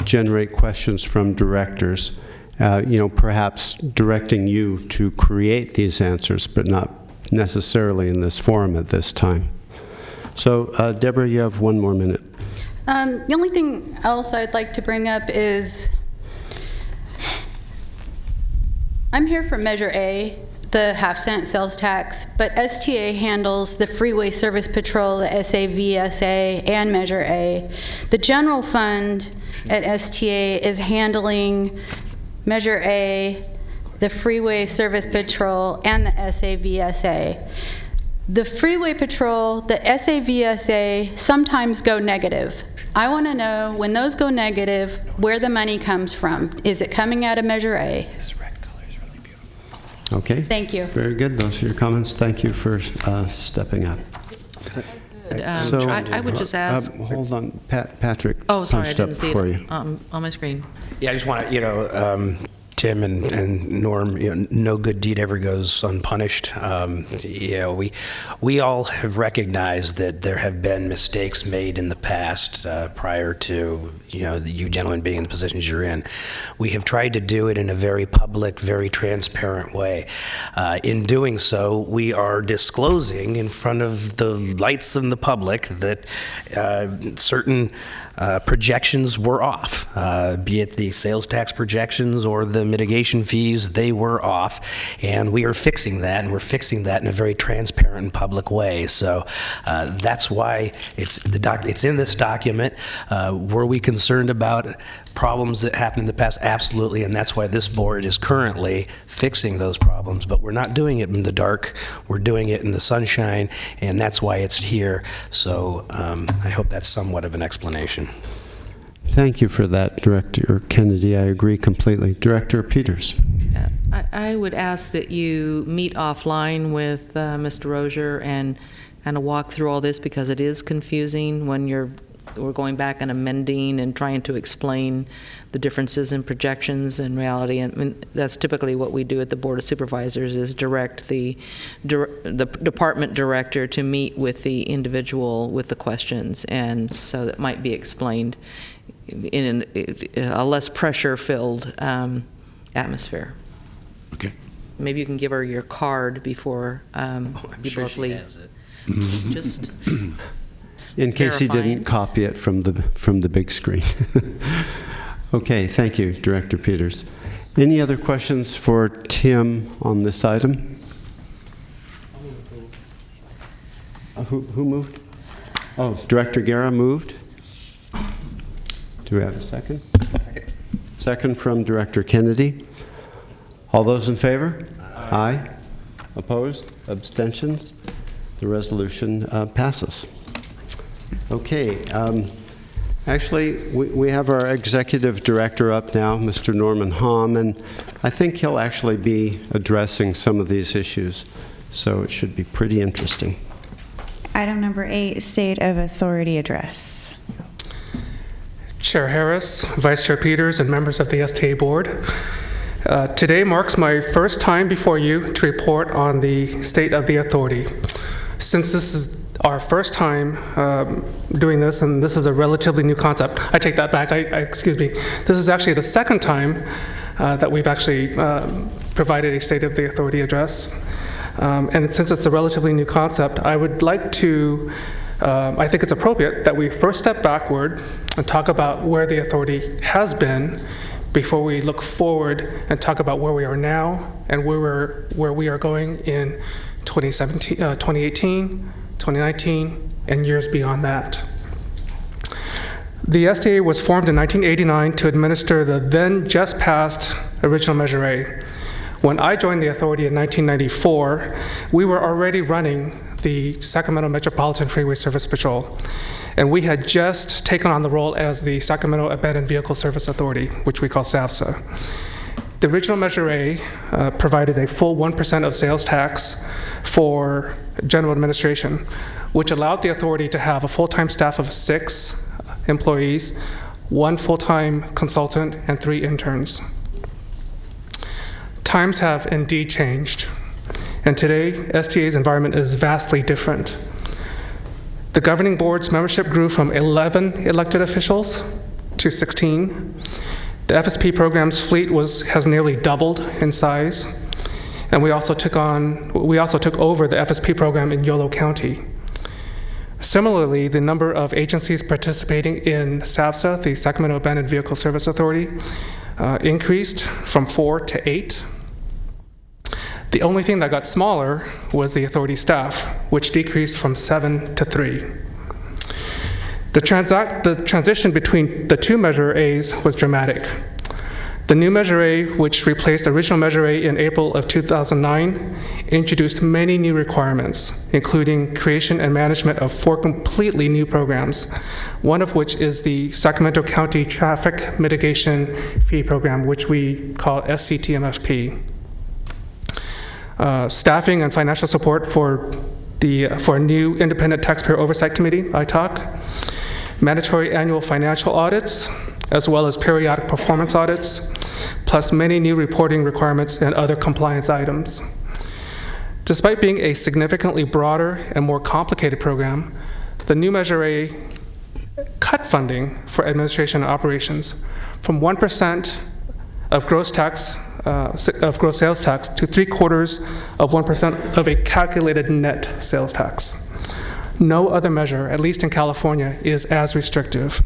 generate questions from directors, perhaps directing you to create these answers, but not necessarily in this forum at this time. So, Deborah, you have 1 more minute. The only thing else I'd like to bring up is I'm here for Measure A, the half-cent sales tax, but STA handles the Freeway Service Patrol, the SAVSA, and Measure A. The general fund at STA is handling Measure A, the Freeway Service Patrol, and the SAVSA. The Freeway Patrol, the SAVSA sometimes go negative. I want to know, when those go negative, where the money comes from. Is it coming out of Measure A? This red color is really beautiful. Okay. Thank you. Very good. Those are your comments. Thank you for stepping up. I would just ask... hold on. Patrick. Oh, sorry, I punched up didn't see for it you. on my screen. Yeah, I just want to, Tim and Norm, no good deed ever goes unpunished. We all have recognized that there have been mistakes made in the past prior to you gentlemen being in the positions you're in. We have tried to do it in a very public, very transparent way. In doing so, we are disclosing in front of the lights of the public that certain projections were off, be it the sales tax projections or the mitigation fees, they were off, and we are fixing that, and we're fixing that in a very transparent and public way. So that's why it's in this document. Were we concerned about problems that happened in the past? Absolutely, and that's why this board is currently fixing those problems, but we're not doing it in the dark, we're doing it in the sunshine, and that's why it's here. So I hope that's somewhat of an explanation. Thank you for that, Director Kennedy. I agree completely. Director Peters. I would ask that you meet offline with Mr. Rozier and kind of walk through all this, because it is confusing when we're going back and amending and trying to explain the differences in projections and reality. And that's typically what we do at the Board of Supervisors, is direct the department director to meet with the individual with the questions. And so that might be explained in a less pressure-filled atmosphere. Okay. Maybe you can give her your card before I'm you sure both she leave. has it. Just In case you verifying. didn't copy it from the big screen. Okay, thank you, Director Peters. Any other questions for Tim on this item? Who moved? Oh, Director Guerra moved. Do we have a second? Second from Director Kennedy. All those in favor? Aye. Opposed? Abstentions? The resolution passes. Okay. Actually, we have our Executive Director up now, Mr. Norman Hom, and I think he'll actually be addressing some of these issues, so it should be pretty interesting. Item number 8, State of Authority Address. Chair Harris, Vice Chair Peters, and members of the STA Board. Today marks my first time before you to report on the State of the Authority. Since this is our first time doing this, and this is a relatively new concept, I take that back, excuse me. This is actually the second time that we've actually provided a State of the Authority address. And since it's a relatively new concept, I would like to, I think it's appropriate that we first step backward and talk about where the authority has been before we look forward and talk about where we are now and where we are going in 2018, 2019, and years beyond that. The STA was formed in 1989 to administer the then just passed original Measure A. When I joined the authority in 1994, we were already running the Sacramento Metropolitan Freeway Service Patrol, and we had just taken on the role as the Sacramento Abandoned Vehicle Service Authority, which we call SAVSA. The original Measure A provided a full 1% of sales tax for general administration, which allowed the authority to have a full-time staff of 6 employees, 1 full-time consultant, and 3 interns. Times have indeed changed, and today STA's environment is vastly different. The governing board's membership grew from 11 elected officials to 16. The FSP program's fleet has nearly doubled in size, and we also took over the FSP program in Yolo County. Similarly, the number of agencies participating in SAVSA, the Sacramento Abandoned Vehicle Service Authority, increased from 4 to 8. The only thing that got smaller was the authority staff, which decreased from 7 to 3. The transition between the 2 Measure A's was dramatic. The new Measure A, which replaced the original Measure A in April of 2009, introduced many new requirements, including creation and management of 4 completely new programs, one of which is the Sacramento County Traffic Mitigation Fee Program, which we call SCTMFP. Staffing and financial support for a new Independent Taxpayer Oversight Committee, ITOC, mandatory annual financial audits, as well as periodic performance audits, plus many new reporting requirements and other compliance items. Despite being a significantly broader and more complicated program, the new Measure A cut funding for administration and operations from 1% of gross tax of gross sales tax to 0.75% of a calculated net sales tax. No other measure, at least in California, is as restrictive.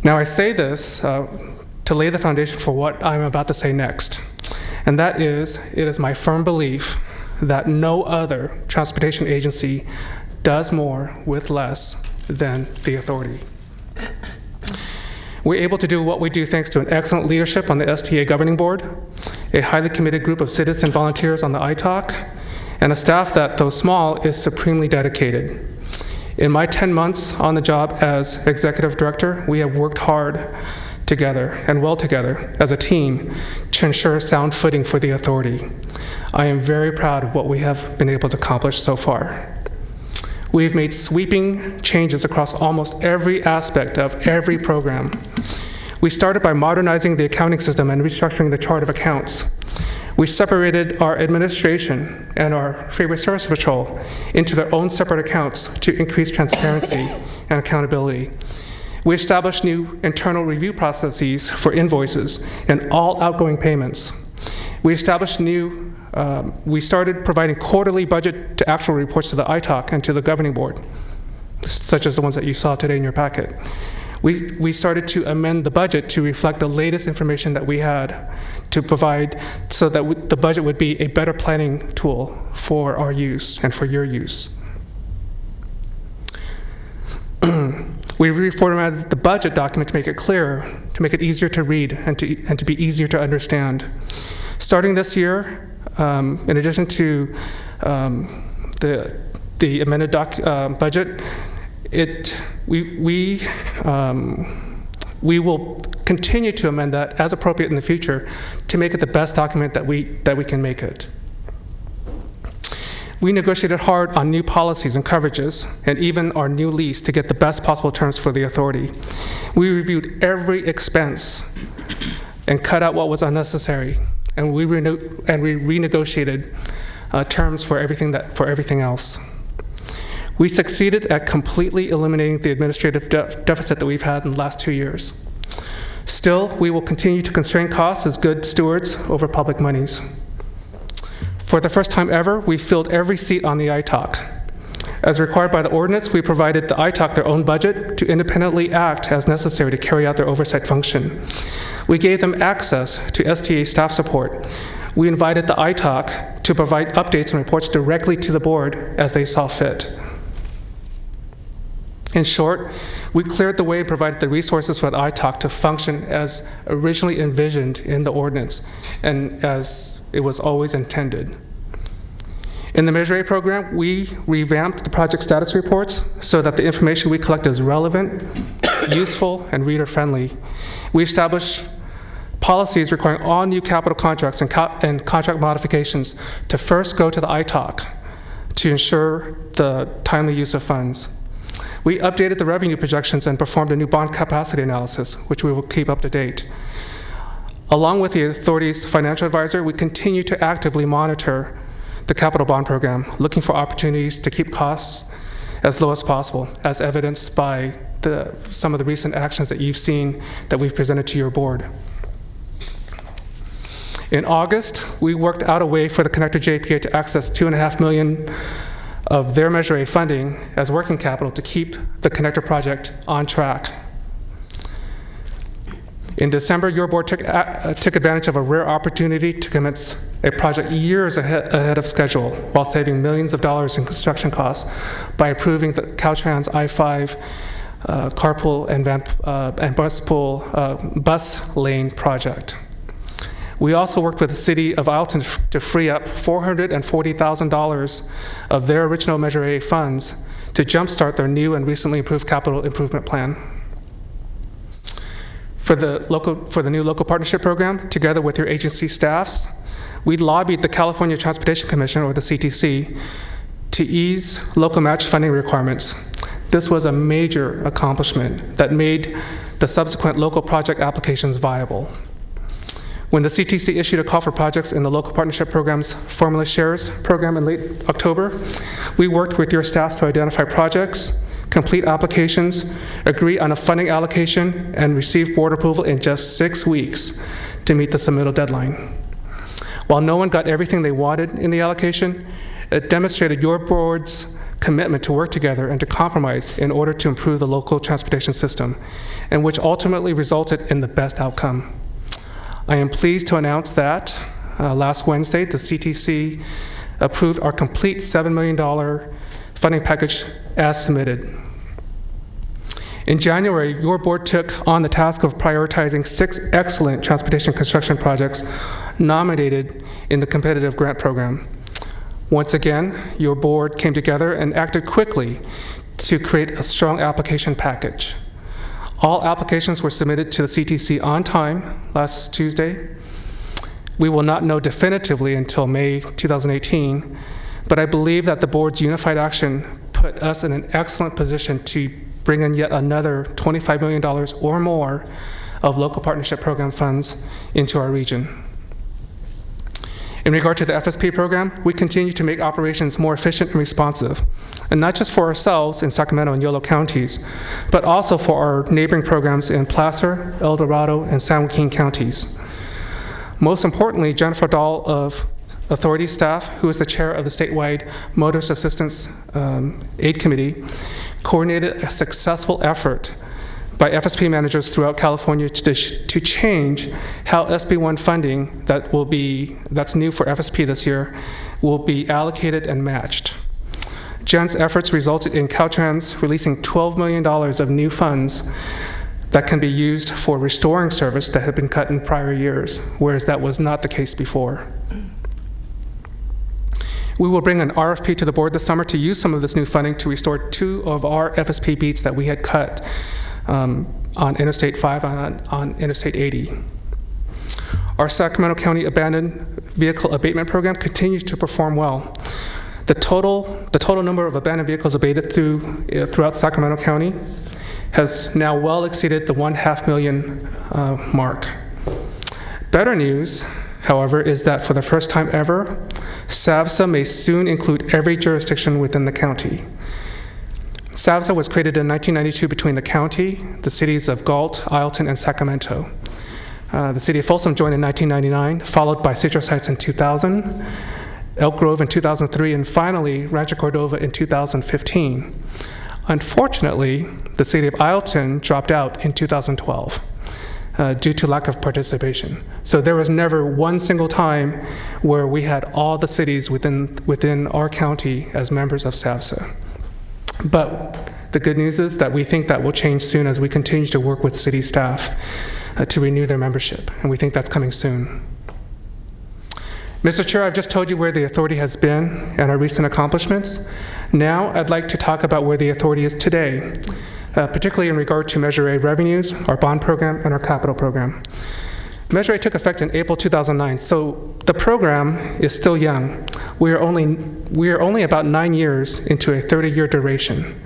Now, I say this to lay the foundation for what I'm about to say next, and that is, it is my firm belief that no other transportation agency does more with less than the authority. We're able to do what we do thanks to an excellent leadership on the STA Governing Board, a highly committed group of citizen volunteers on the ITALC, and a staff that, though small, is supremely dedicated. In my 10 months on the job as executive director, we have worked hard together and well together as a team to ensure sound footing for the authority. I am very proud of what we have been able to accomplish so far. We've made sweeping changes across almost every aspect of every program. We started by modernizing the accounting system and restructuring the chart of accounts. We separated our administration and our Freeway Service Patrol into their own separate accounts to increase transparency and accountability. We established new internal review processes for invoices and all outgoing payments. We established we started providing quarterly budget to actual reports to the ITALC and to the Governing Board, such as the ones that you saw today in your packet. We started to amend the budget to reflect the latest information that we had to provide so that the budget would be a better planning tool for our use and for your use. We reformatted the budget document to make it clearer, to make it easier to read, and to be easier to understand. Starting this year, in addition to the amended budget, we will continue to amend that as appropriate in the future to make it the best document that we can make it. We negotiated hard on new policies and coverages, and even our new lease to get the best possible terms for the authority. We reviewed every expense and cut out what was unnecessary, and we renegotiated terms for everything else. We succeeded at completely eliminating the administrative deficit that we've had in the last 2 years. Still, we will continue to constrain costs as good stewards over public monies. For the first time ever, we filled every seat on the ITALC. As required by the ordinance, we provided the ITALC their own budget to independently act as necessary to carry out their oversight function. We gave them access to STA staff support. We invited the ITALC to provide updates and reports directly to the board as they saw fit. In short, we cleared the way and provided the resources for the ITALC to function as originally envisioned in the ordinance and as it was always intended. In the Measure A program, we revamped the project status reports so that the information we collect is relevant, useful, and reader-friendly. We established policies requiring all new capital contracts and contract modifications to first go to the ITALC to ensure the timely use of funds. We updated the revenue projections and performed a new bond capacity analysis, which we will keep up to date. Along with the authority's financial advisor, we continue to actively monitor the capital bond program, looking for opportunities to keep costs as low as possible, as evidenced by some of the recent actions that you've seen that we've presented to your board. In August, we worked out a way for the Connector JPA to access $2.5 million of their Measure A funding as working capital to keep the Connector project on track. In December, your board took advantage of a rare opportunity to commence a project years ahead of schedule while saving millions of dollars in construction costs by approving the Caltrans I-5 carpool and bus lane project. We also worked with the City of Alton to free up $440,000 of their original Measure A funds to jumpstart their new and recently improved capital improvement plan. For the new local partnership program, together with your agency staffs, we lobbied the California Transportation Commission, or the CTC, to ease local match funding requirements. This was a major accomplishment that made the subsequent local project applications viable. When the CTC issued a call for projects in the Local Partnership Program's Formula Shares program in late October, we worked with your staff to identify projects, complete applications, agree on a funding allocation, and receive board approval in just 6 weeks to meet the submittal deadline. While no one got everything they wanted in the allocation, it demonstrated your board's commitment to work together and to compromise in order to improve the local transportation system, and which ultimately resulted in the best outcome. I am pleased to announce that last Wednesday, the CTC approved our complete $7 million funding package as submitted. In January, your board took on the task of prioritizing 6 excellent transportation construction projects nominated in the competitive grant program. Once again, your board came together and acted quickly to create a strong application package. All applications were submitted to the CTC on time last Tuesday. We will not know definitively until May 2018, but I believe that the board's unified action put us in an excellent position to bring in yet another $25 million or more of local partnership program funds into our region. In regard to the FSP program, we continue to make operations more efficient and responsive, and not just for ourselves in Sacramento and Yolo counties, but also for our neighboring programs in Placer, El Dorado, and San Joaquin counties. Most importantly, Jennifer Dahl of Authority staff, who is the chair of the statewide Motorist Assistance Aid Committee, coordinated a successful effort by FSP managers throughout California to change how SB1 funding that's new for FSP this year will be allocated and matched. Jen's efforts resulted in Caltrans releasing $12 million of new funds that can be used for restoring service that had been cut in prior years, whereas that was not the case before. We will bring an RFP to the board this summer to use some of this new funding to restore 2 of our FSP beats that we had cut on Interstate 5 and on Interstate 80. Our Sacramento County Abandoned Vehicle Abatement Program continues to perform well. The total number of abandoned vehicles abated throughout Sacramento County has now well exceeded the 500,000 mark. Better news, however, is that for the first time ever, SAVSA may soon include every jurisdiction within the county. SAVSA was created in 1992 between the county, the cities of Galt, Ileton, and Sacramento. The city of Folsom joined in 1999, followed by Citrus Heights in 2000, Elk Grove in 2003, and finally Rancho Cordova in 2015. Unfortunately, the city of Ileton dropped out in 2012 due to lack of participation. So there was never one single time where we had all the cities within our county as members of SAVSA. But the good news is that we think that will change soon as we continue to work with city staff to renew their membership, and we think that's coming soon. Mr. Chair, I've just told you where the authority has been and our recent accomplishments. Now I'd like to talk about where the authority is today, particularly in regard to Measure A revenues, our bond program, and our capital program. Measure A took effect in April 2009, so the program is still young. We are only about 9 years into a 30-year duration.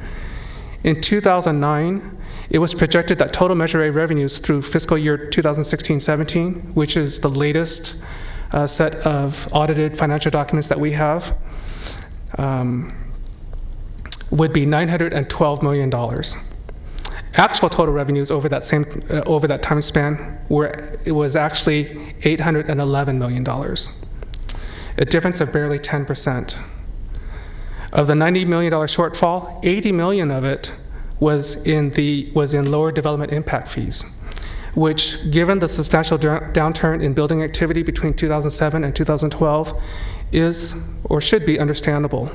In 2009, it was projected that total Measure A revenues through fiscal year 2016-17, which is the latest set of audited financial documents that we have, would be $912 million. Actual total revenues over that time span was actually $811 million, a difference of barely 10%. Of the $90 million shortfall, $80 million of it was in lower development impact fees, which, given the substantial downturn in building activity between 2007 and 2012, is or should be understandable.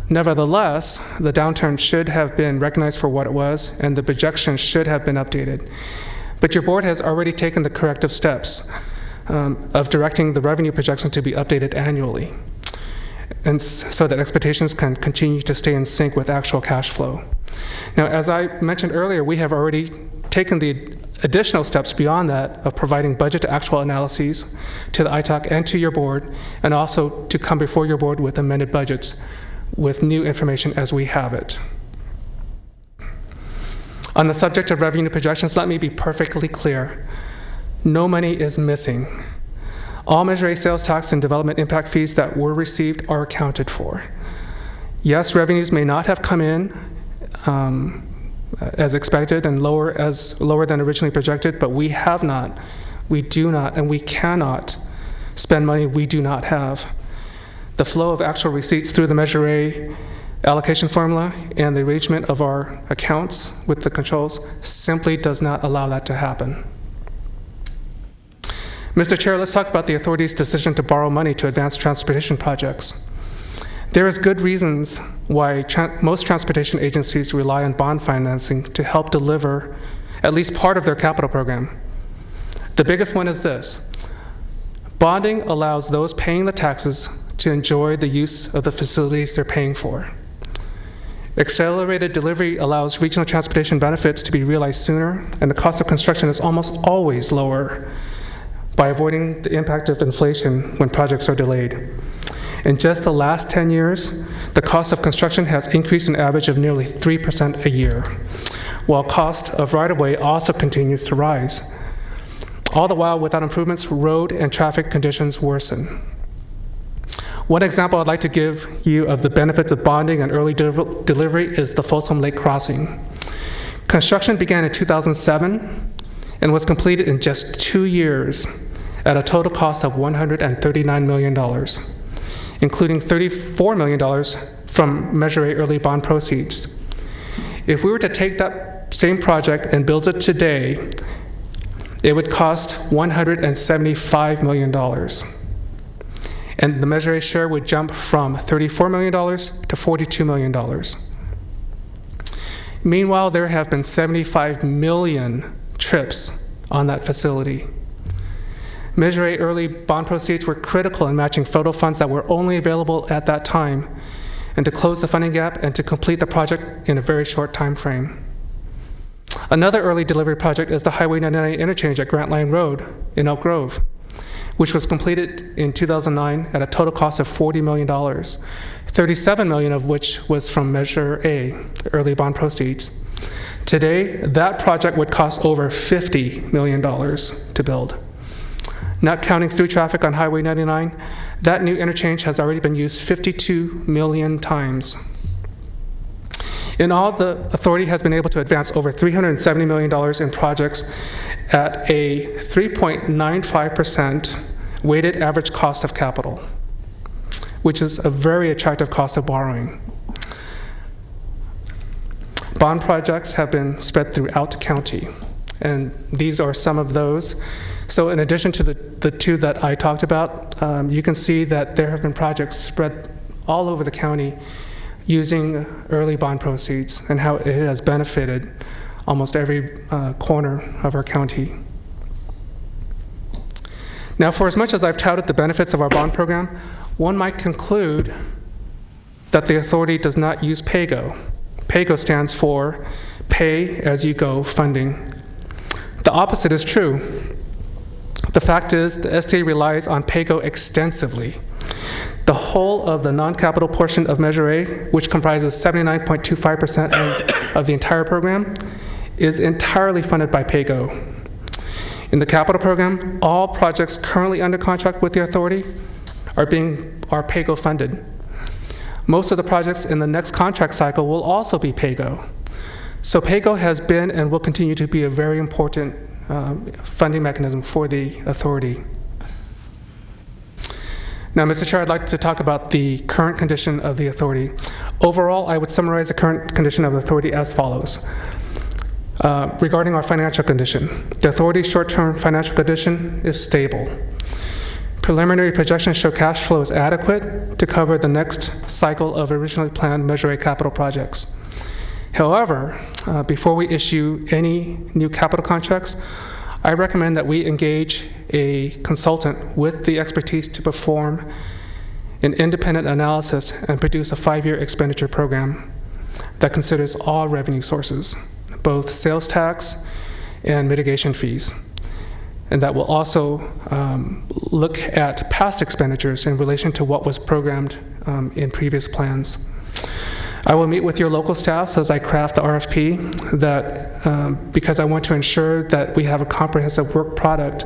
Nevertheless, the downturn should have been recognized for what it was, and the projections should have been updated. But your board has already taken the corrective steps of directing the revenue projections to be updated annually, and so that expectations can continue to stay in sync with actual cash flow. Now, as I mentioned earlier, we have already taken the additional steps beyond that of providing budget to actual analyses to the ITAC and to your board, and also to come before your board with amended budgets with new information as we have it. On the subject of revenue projections, let me be perfectly clear. No money is missing. All Measure A sales tax and development impact fees that were received are accounted for. Yes, revenues may not have come in as expected and lower than originally projected, but we do not, and we cannot spend money we do not have. The flow of actual receipts through the Measure A allocation formula and the arrangement of our accounts with the controls simply does not allow that to happen. Mr. Chair, let's talk about the authority's decision to borrow money to advance transportation projects. There is good reasons why most transportation agencies rely on bond financing to help deliver at least part of their capital program. The biggest one is this. Bonding allows those paying the taxes to enjoy the use of the facilities they're paying for. Accelerated delivery allows regional transportation benefits to be realized sooner, and the cost of construction is almost always lower by avoiding the impact of inflation when projects are delayed. In just the last 10 years, the cost of construction has increased an average of nearly 3% a year, while cost of right-of-way also continues to rise. All the while, without improvements, road and traffic conditions worsen. One example I'd like to give you of the benefits of bonding and early delivery is the Folsom Lake Crossing. Construction began in 2007 and was completed in just 2 years at a total cost of $139 million, including $34 million from Measure A early bond proceeds. If we were to take that same project and build it today, it would cost $175 million. And the Measure A share would jump from $34 million to $42 million. Meanwhile, there have been 75 million trips on that facility. Measure A early bond proceeds were critical in matching photo funds that were only available at that time, and to close the funding gap and to complete the project in a very short time frame. Another early delivery project is the Highway 99 interchange at Grant Line Road in Elk Grove, which was completed in 2009 at a total cost of $40 million, $37 million of which was from Measure A, early bond proceeds. Today, that project would cost over $50 million to build. Not counting through traffic on Highway 99, that new interchange has already been used 52 million times. In all, the authority has been able to advance over $370 million in projects at a 3.95% weighted average cost of capital, which is a very attractive cost of borrowing. Bond projects have been spread throughout the county, and these are some of those. So in addition to the two that I talked about, you can see that there have been projects spread all over the county using early bond proceeds and how it has benefited almost every corner of our county. Now, for as much as I've touted the benefits of our bond program, one might conclude that the authority does not use PAYGO. PAYGO stands for Pay As You Go Funding. The opposite is true. The fact is, the STA relies on PAYGO extensively. The whole of the non-capital portion of Measure A, which comprises 79.25% of the entire program, is entirely funded by PAYGO. In the capital program, all projects currently under contract with the authority are PAYGO funded. Most of the projects in the next contract cycle will also be PAYGO. So PAYGO has been and will continue to be a very important funding mechanism for the authority. Now, Mr. Chair, I'd like to talk about the current condition of the authority. Overall, I would summarize the current condition of the authority as follows. Regarding our financial condition, the authority's short-term financial condition is stable. Preliminary projections show cash flow is adequate to cover the next cycle of originally planned Measure A capital projects. However, before we issue any new capital contracts, I recommend that we engage a consultant with the expertise to perform an independent analysis and produce a 5-year expenditure program that considers all revenue sources, both sales tax and mitigation fees. And that will also look at past expenditures in relation to what was programmed in previous plans. I will meet with your local staffs as I craft the RFP because I want to ensure that we have a comprehensive work product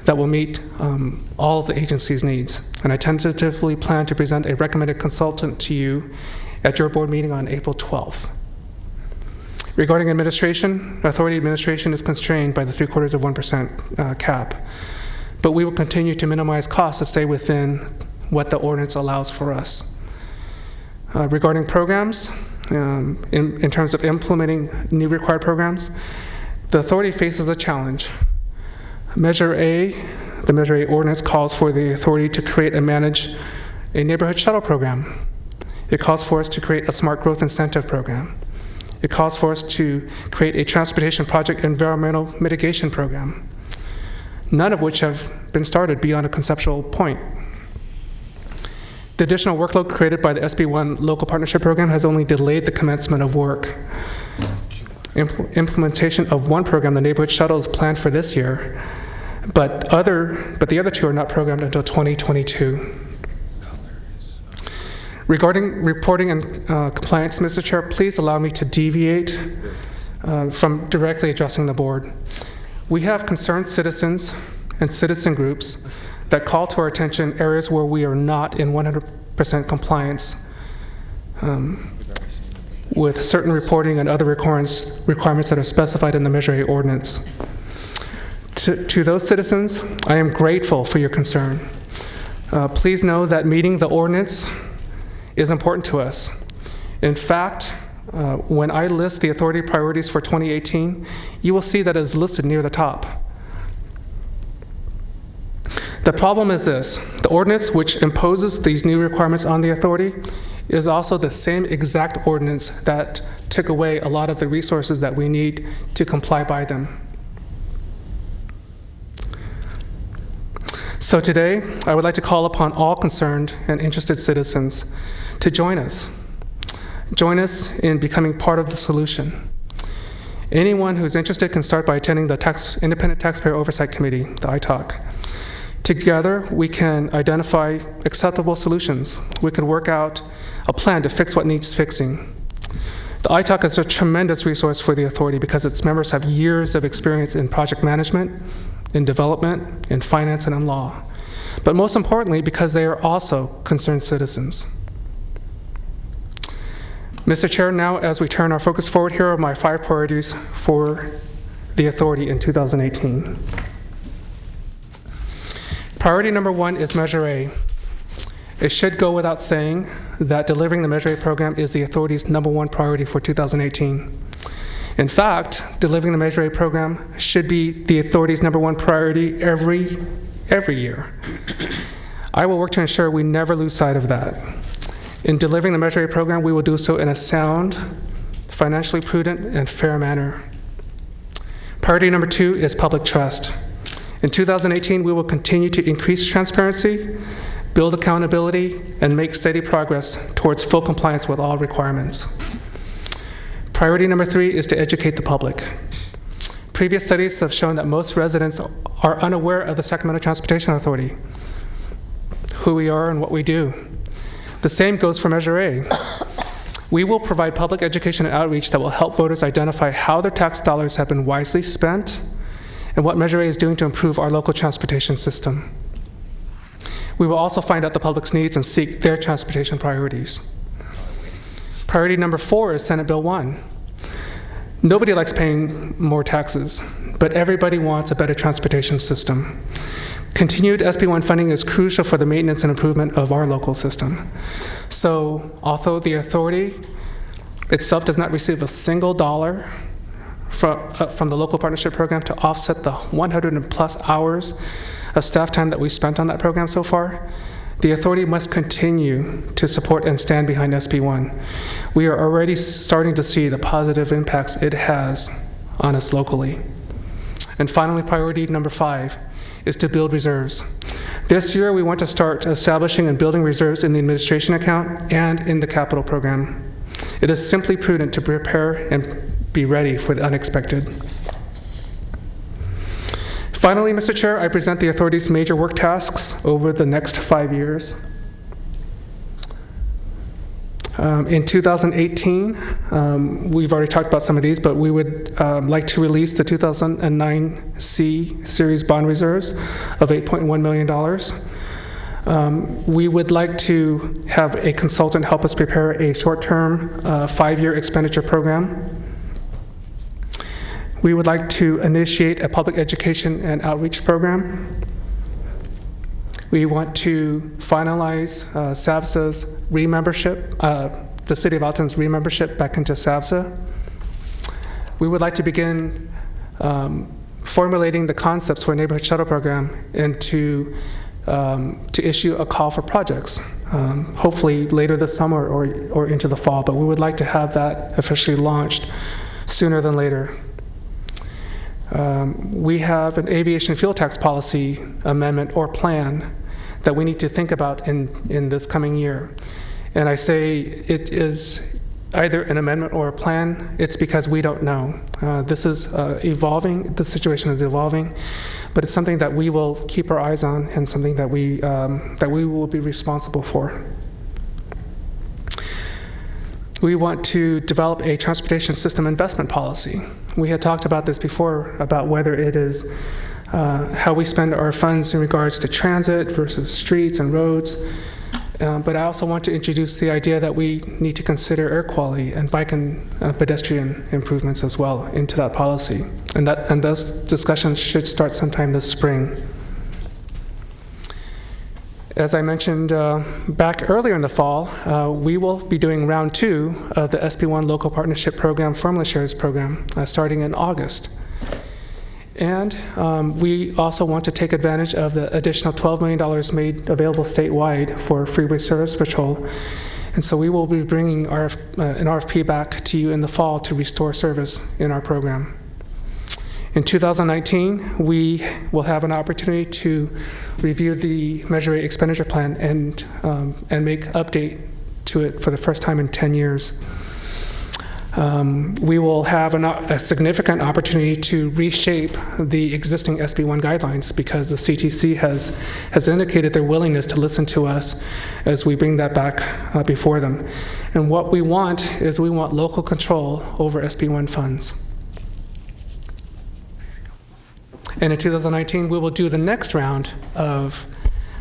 that will meet all of the agency's needs. And I tentatively plan to present a recommended consultant to you at your board meeting on April 12th. Regarding administration, authority administration is constrained by the 0.75% cap, but we will continue to minimize costs to stay within what the ordinance allows for us. Regarding programs, in terms of implementing new required programs, the authority faces a challenge. Measure A, the Measure A ordinance calls for the authority to create and manage a neighborhood shuttle program. It calls for us to create a smart growth incentive program. It calls for us to create a transportation project environmental mitigation program, none of which have been started beyond a conceptual point. The additional workload created by the SB1 local partnership program has only delayed the commencement of work. Implementation of one program, the neighborhood shuttle, is planned for this year, but the other two are not programmed until 2022. Regarding reporting and compliance, Mr. Chair, please allow me to deviate from directly addressing the board. We have concerned citizens and citizen groups that call to our attention areas where we are not in 100% compliance with certain reporting and other requirements that are specified in the Measure A ordinance. To those citizens, I am grateful for your concern. Please know that meeting the ordinance is important to us. In fact, when I list the authority priorities for 2018, you will see that it is listed near the top. The problem is this: the ordinance which imposes these new requirements on the authority is also the same exact ordinance that took away a lot of the resources that we need to comply by them. So today, I would like to call upon all concerned and interested citizens to join us. Join us in becoming part of the solution. Anyone who's interested can start by attending the Independent Taxpayer Oversight Committee, the ITOC. Together, we can identify acceptable solutions. We can work out a plan to fix what needs fixing. The ITOC is a tremendous resource for the authority because its members have years of experience in project management, in development, in finance, and in law. But most importantly, because they are also concerned citizens. Mr. Chair, now as we turn our focus forward, here are my 5 priorities for the authority in 2018. Priority number 1 is Measure A. It should go without saying that delivering the Measure A program is the authority's number 1 priority for 2018. In fact, delivering the Measure A program should be the authority's number 1 priority every year. I will work to ensure we never lose sight of that. In delivering the Measure A program, we will do so in a sound, financially prudent, and fair manner. Priority number 2 is public trust. In 2018, we will continue to increase transparency, build accountability, and make steady progress towards full compliance with all requirements. Priority number 3 is to educate the public. Previous studies have shown that most residents are unaware of the Sacramento Transportation Authority, who we are and what we do. The same goes for Measure A. We will provide public education and outreach that will help voters identify how their tax dollars have been wisely spent and what Measure A is doing to improve our local transportation system. We will also find out the public's needs and seek their transportation priorities. Priority number 4 is Senate Bill 1. Nobody likes paying more taxes, but everybody wants a better transportation system. Continued SB1 funding is crucial for the maintenance and improvement of our local system. So, although the authority itself does not receive a single dollar from the local partnership program to offset the 100+ hours of staff time that we spent on that program so far, the authority must continue to support and stand behind SB1. We are already starting to see the positive impacts it has on us locally. And finally, priority number 5 is to build reserves. This year, we want to start establishing and building reserves in the administration account and in the capital program. It is simply prudent to prepare and be ready for the unexpected. Finally, Mr. Chair, I present the authority's major work tasks over the next 5 years. In 2018, we've already talked about some of these, but we would like to release the 2009 C Series bond reserves of $8.1 million. We would like to have a consultant help us prepare a short-term 5-year expenditure program. We would like to initiate a public education and outreach program. We want to finalize SAVSA's re-membership, the City of Alton's re-membership back into SAVSA. We would like to begin formulating the concepts for a neighborhood shuttle program and to issue a call for projects, hopefully later this summer or into the fall, but we would like to have that officially launched sooner than later. We have an aviation fuel tax policy amendment or plan that we need to think about in this coming year. And I say it is either an amendment or a plan. It's because we don't know. This is evolving. The situation is evolving, but it's something that we will keep our eyes on and something that we will be responsible for. We want to develop a transportation system investment policy. We had talked about this before, about whether it is how we spend our funds in regards to transit versus streets and roads. But I also want to introduce the idea that we need to consider air quality and bike and pedestrian improvements as well into that policy. And those discussions should start sometime this spring. As I mentioned back earlier in the fall, we will be doing round 2 of the SB1 Local Partnership Program Formula Shares Program starting in August. And we also want to take advantage of the additional $12 million made available statewide for Freeway Service Patrol. And so we will be bringing an RFP back to you in the fall to restore service in our program. In 2019, we will have an opportunity to review the Measure A expenditure plan and make update to it for the first time in 10 years. We will have a significant opportunity to reshape the existing SB1 guidelines because the CTC has indicated their willingness to listen to us as we bring that back before them. And what we want is we want local control over SB1 funds. And in 2019, we will do the next round of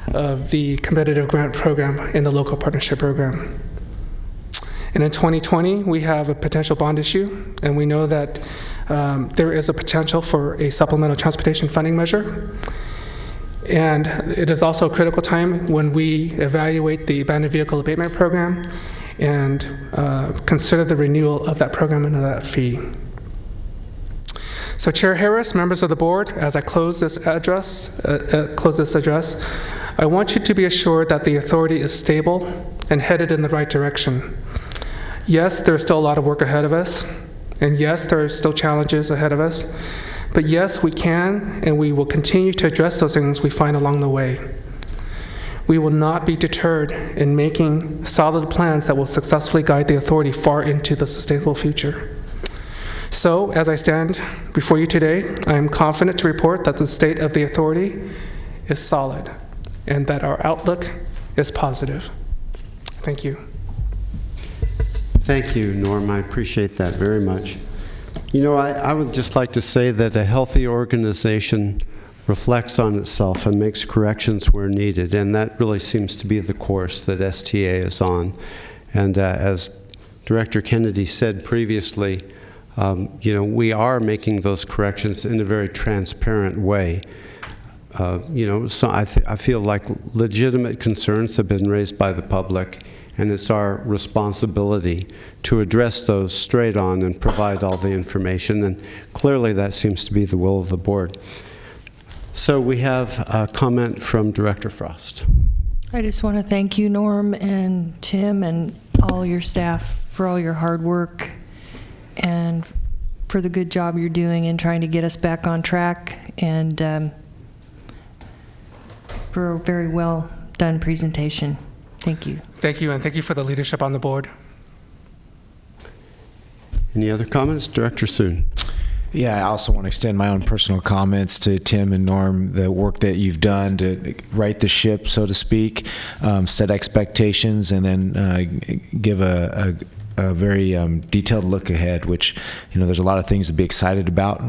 the competitive grant program in the local partnership program. And in 2020, we have a potential bond issue, and we know that there is a potential for a supplemental transportation funding measure. And it is also a critical time when we evaluate the abandoned vehicle abatement program and consider the renewal of that program and of that fee. So Chair Harris, members of the board, as I close this address, I want you to be assured that the authority is stable and headed in the right direction. Yes, there's still a lot of work ahead of us, and yes, there are still challenges ahead of us, but yes, we can and we will continue to address those things we find along the way. We will not be deterred in making solid plans that will successfully guide the authority far into the sustainable future. So, as I stand before you today, I am confident to report that the state of the authority is solid and that our outlook is positive. Thank you. Thank you, Norm. I appreciate that very much. You know, I would just like to say that a healthy organization reflects on itself and makes corrections where needed, and that really seems to be the course that STA is on. And as Director Kennedy said previously, you know, we are making those corrections in a very transparent way. You know, so I feel like legitimate concerns have been raised by the public, and it's our responsibility to address those straight on and provide all the information, and clearly that seems to be the will of the board. So we have a comment from Director Frost. I just want to thank you, Norm and Tim and all your staff for all your hard work and for the good job you're doing in trying to get us back on track, and for a very well done presentation. Thank you. Thank you, and thank you for the leadership on the board. Any other comments? Director Soon. Yeah, I also want to extend my own personal comments to Tim and Norm, the work that you've done to right the ship, so to speak, set expectations, and then give a very detailed look ahead, which, there's a lot of things to be excited about.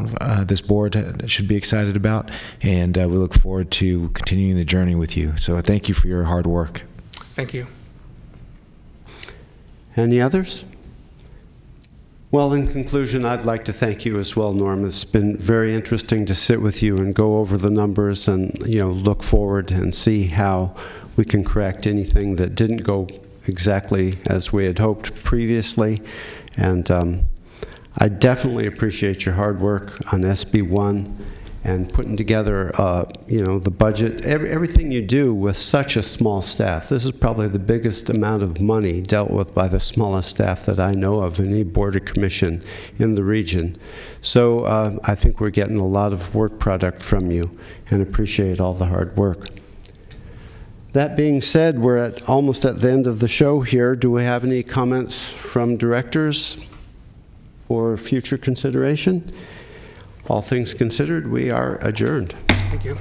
This board should be excited about, and we look forward to continuing the journey with you. So thank you for your hard work. Thank you. Any others? Well, in conclusion, I'd like to thank you as well, Norm. It's been very interesting to sit with you and go over the numbers and, look forward and see how we can correct anything that didn't go exactly as we had hoped previously. And I definitely appreciate your hard work on SB1 and putting together, the budget, everything you do with such a small staff. This is probably the biggest amount of money dealt with by the smallest staff that I know of in any board or commission in the region. So I think we're getting a lot of work product from you and appreciate all the hard work. That being said, we're almost at the end of the show here. Do we have any comments from directors or future consideration? All things considered, we are adjourned. Thank you.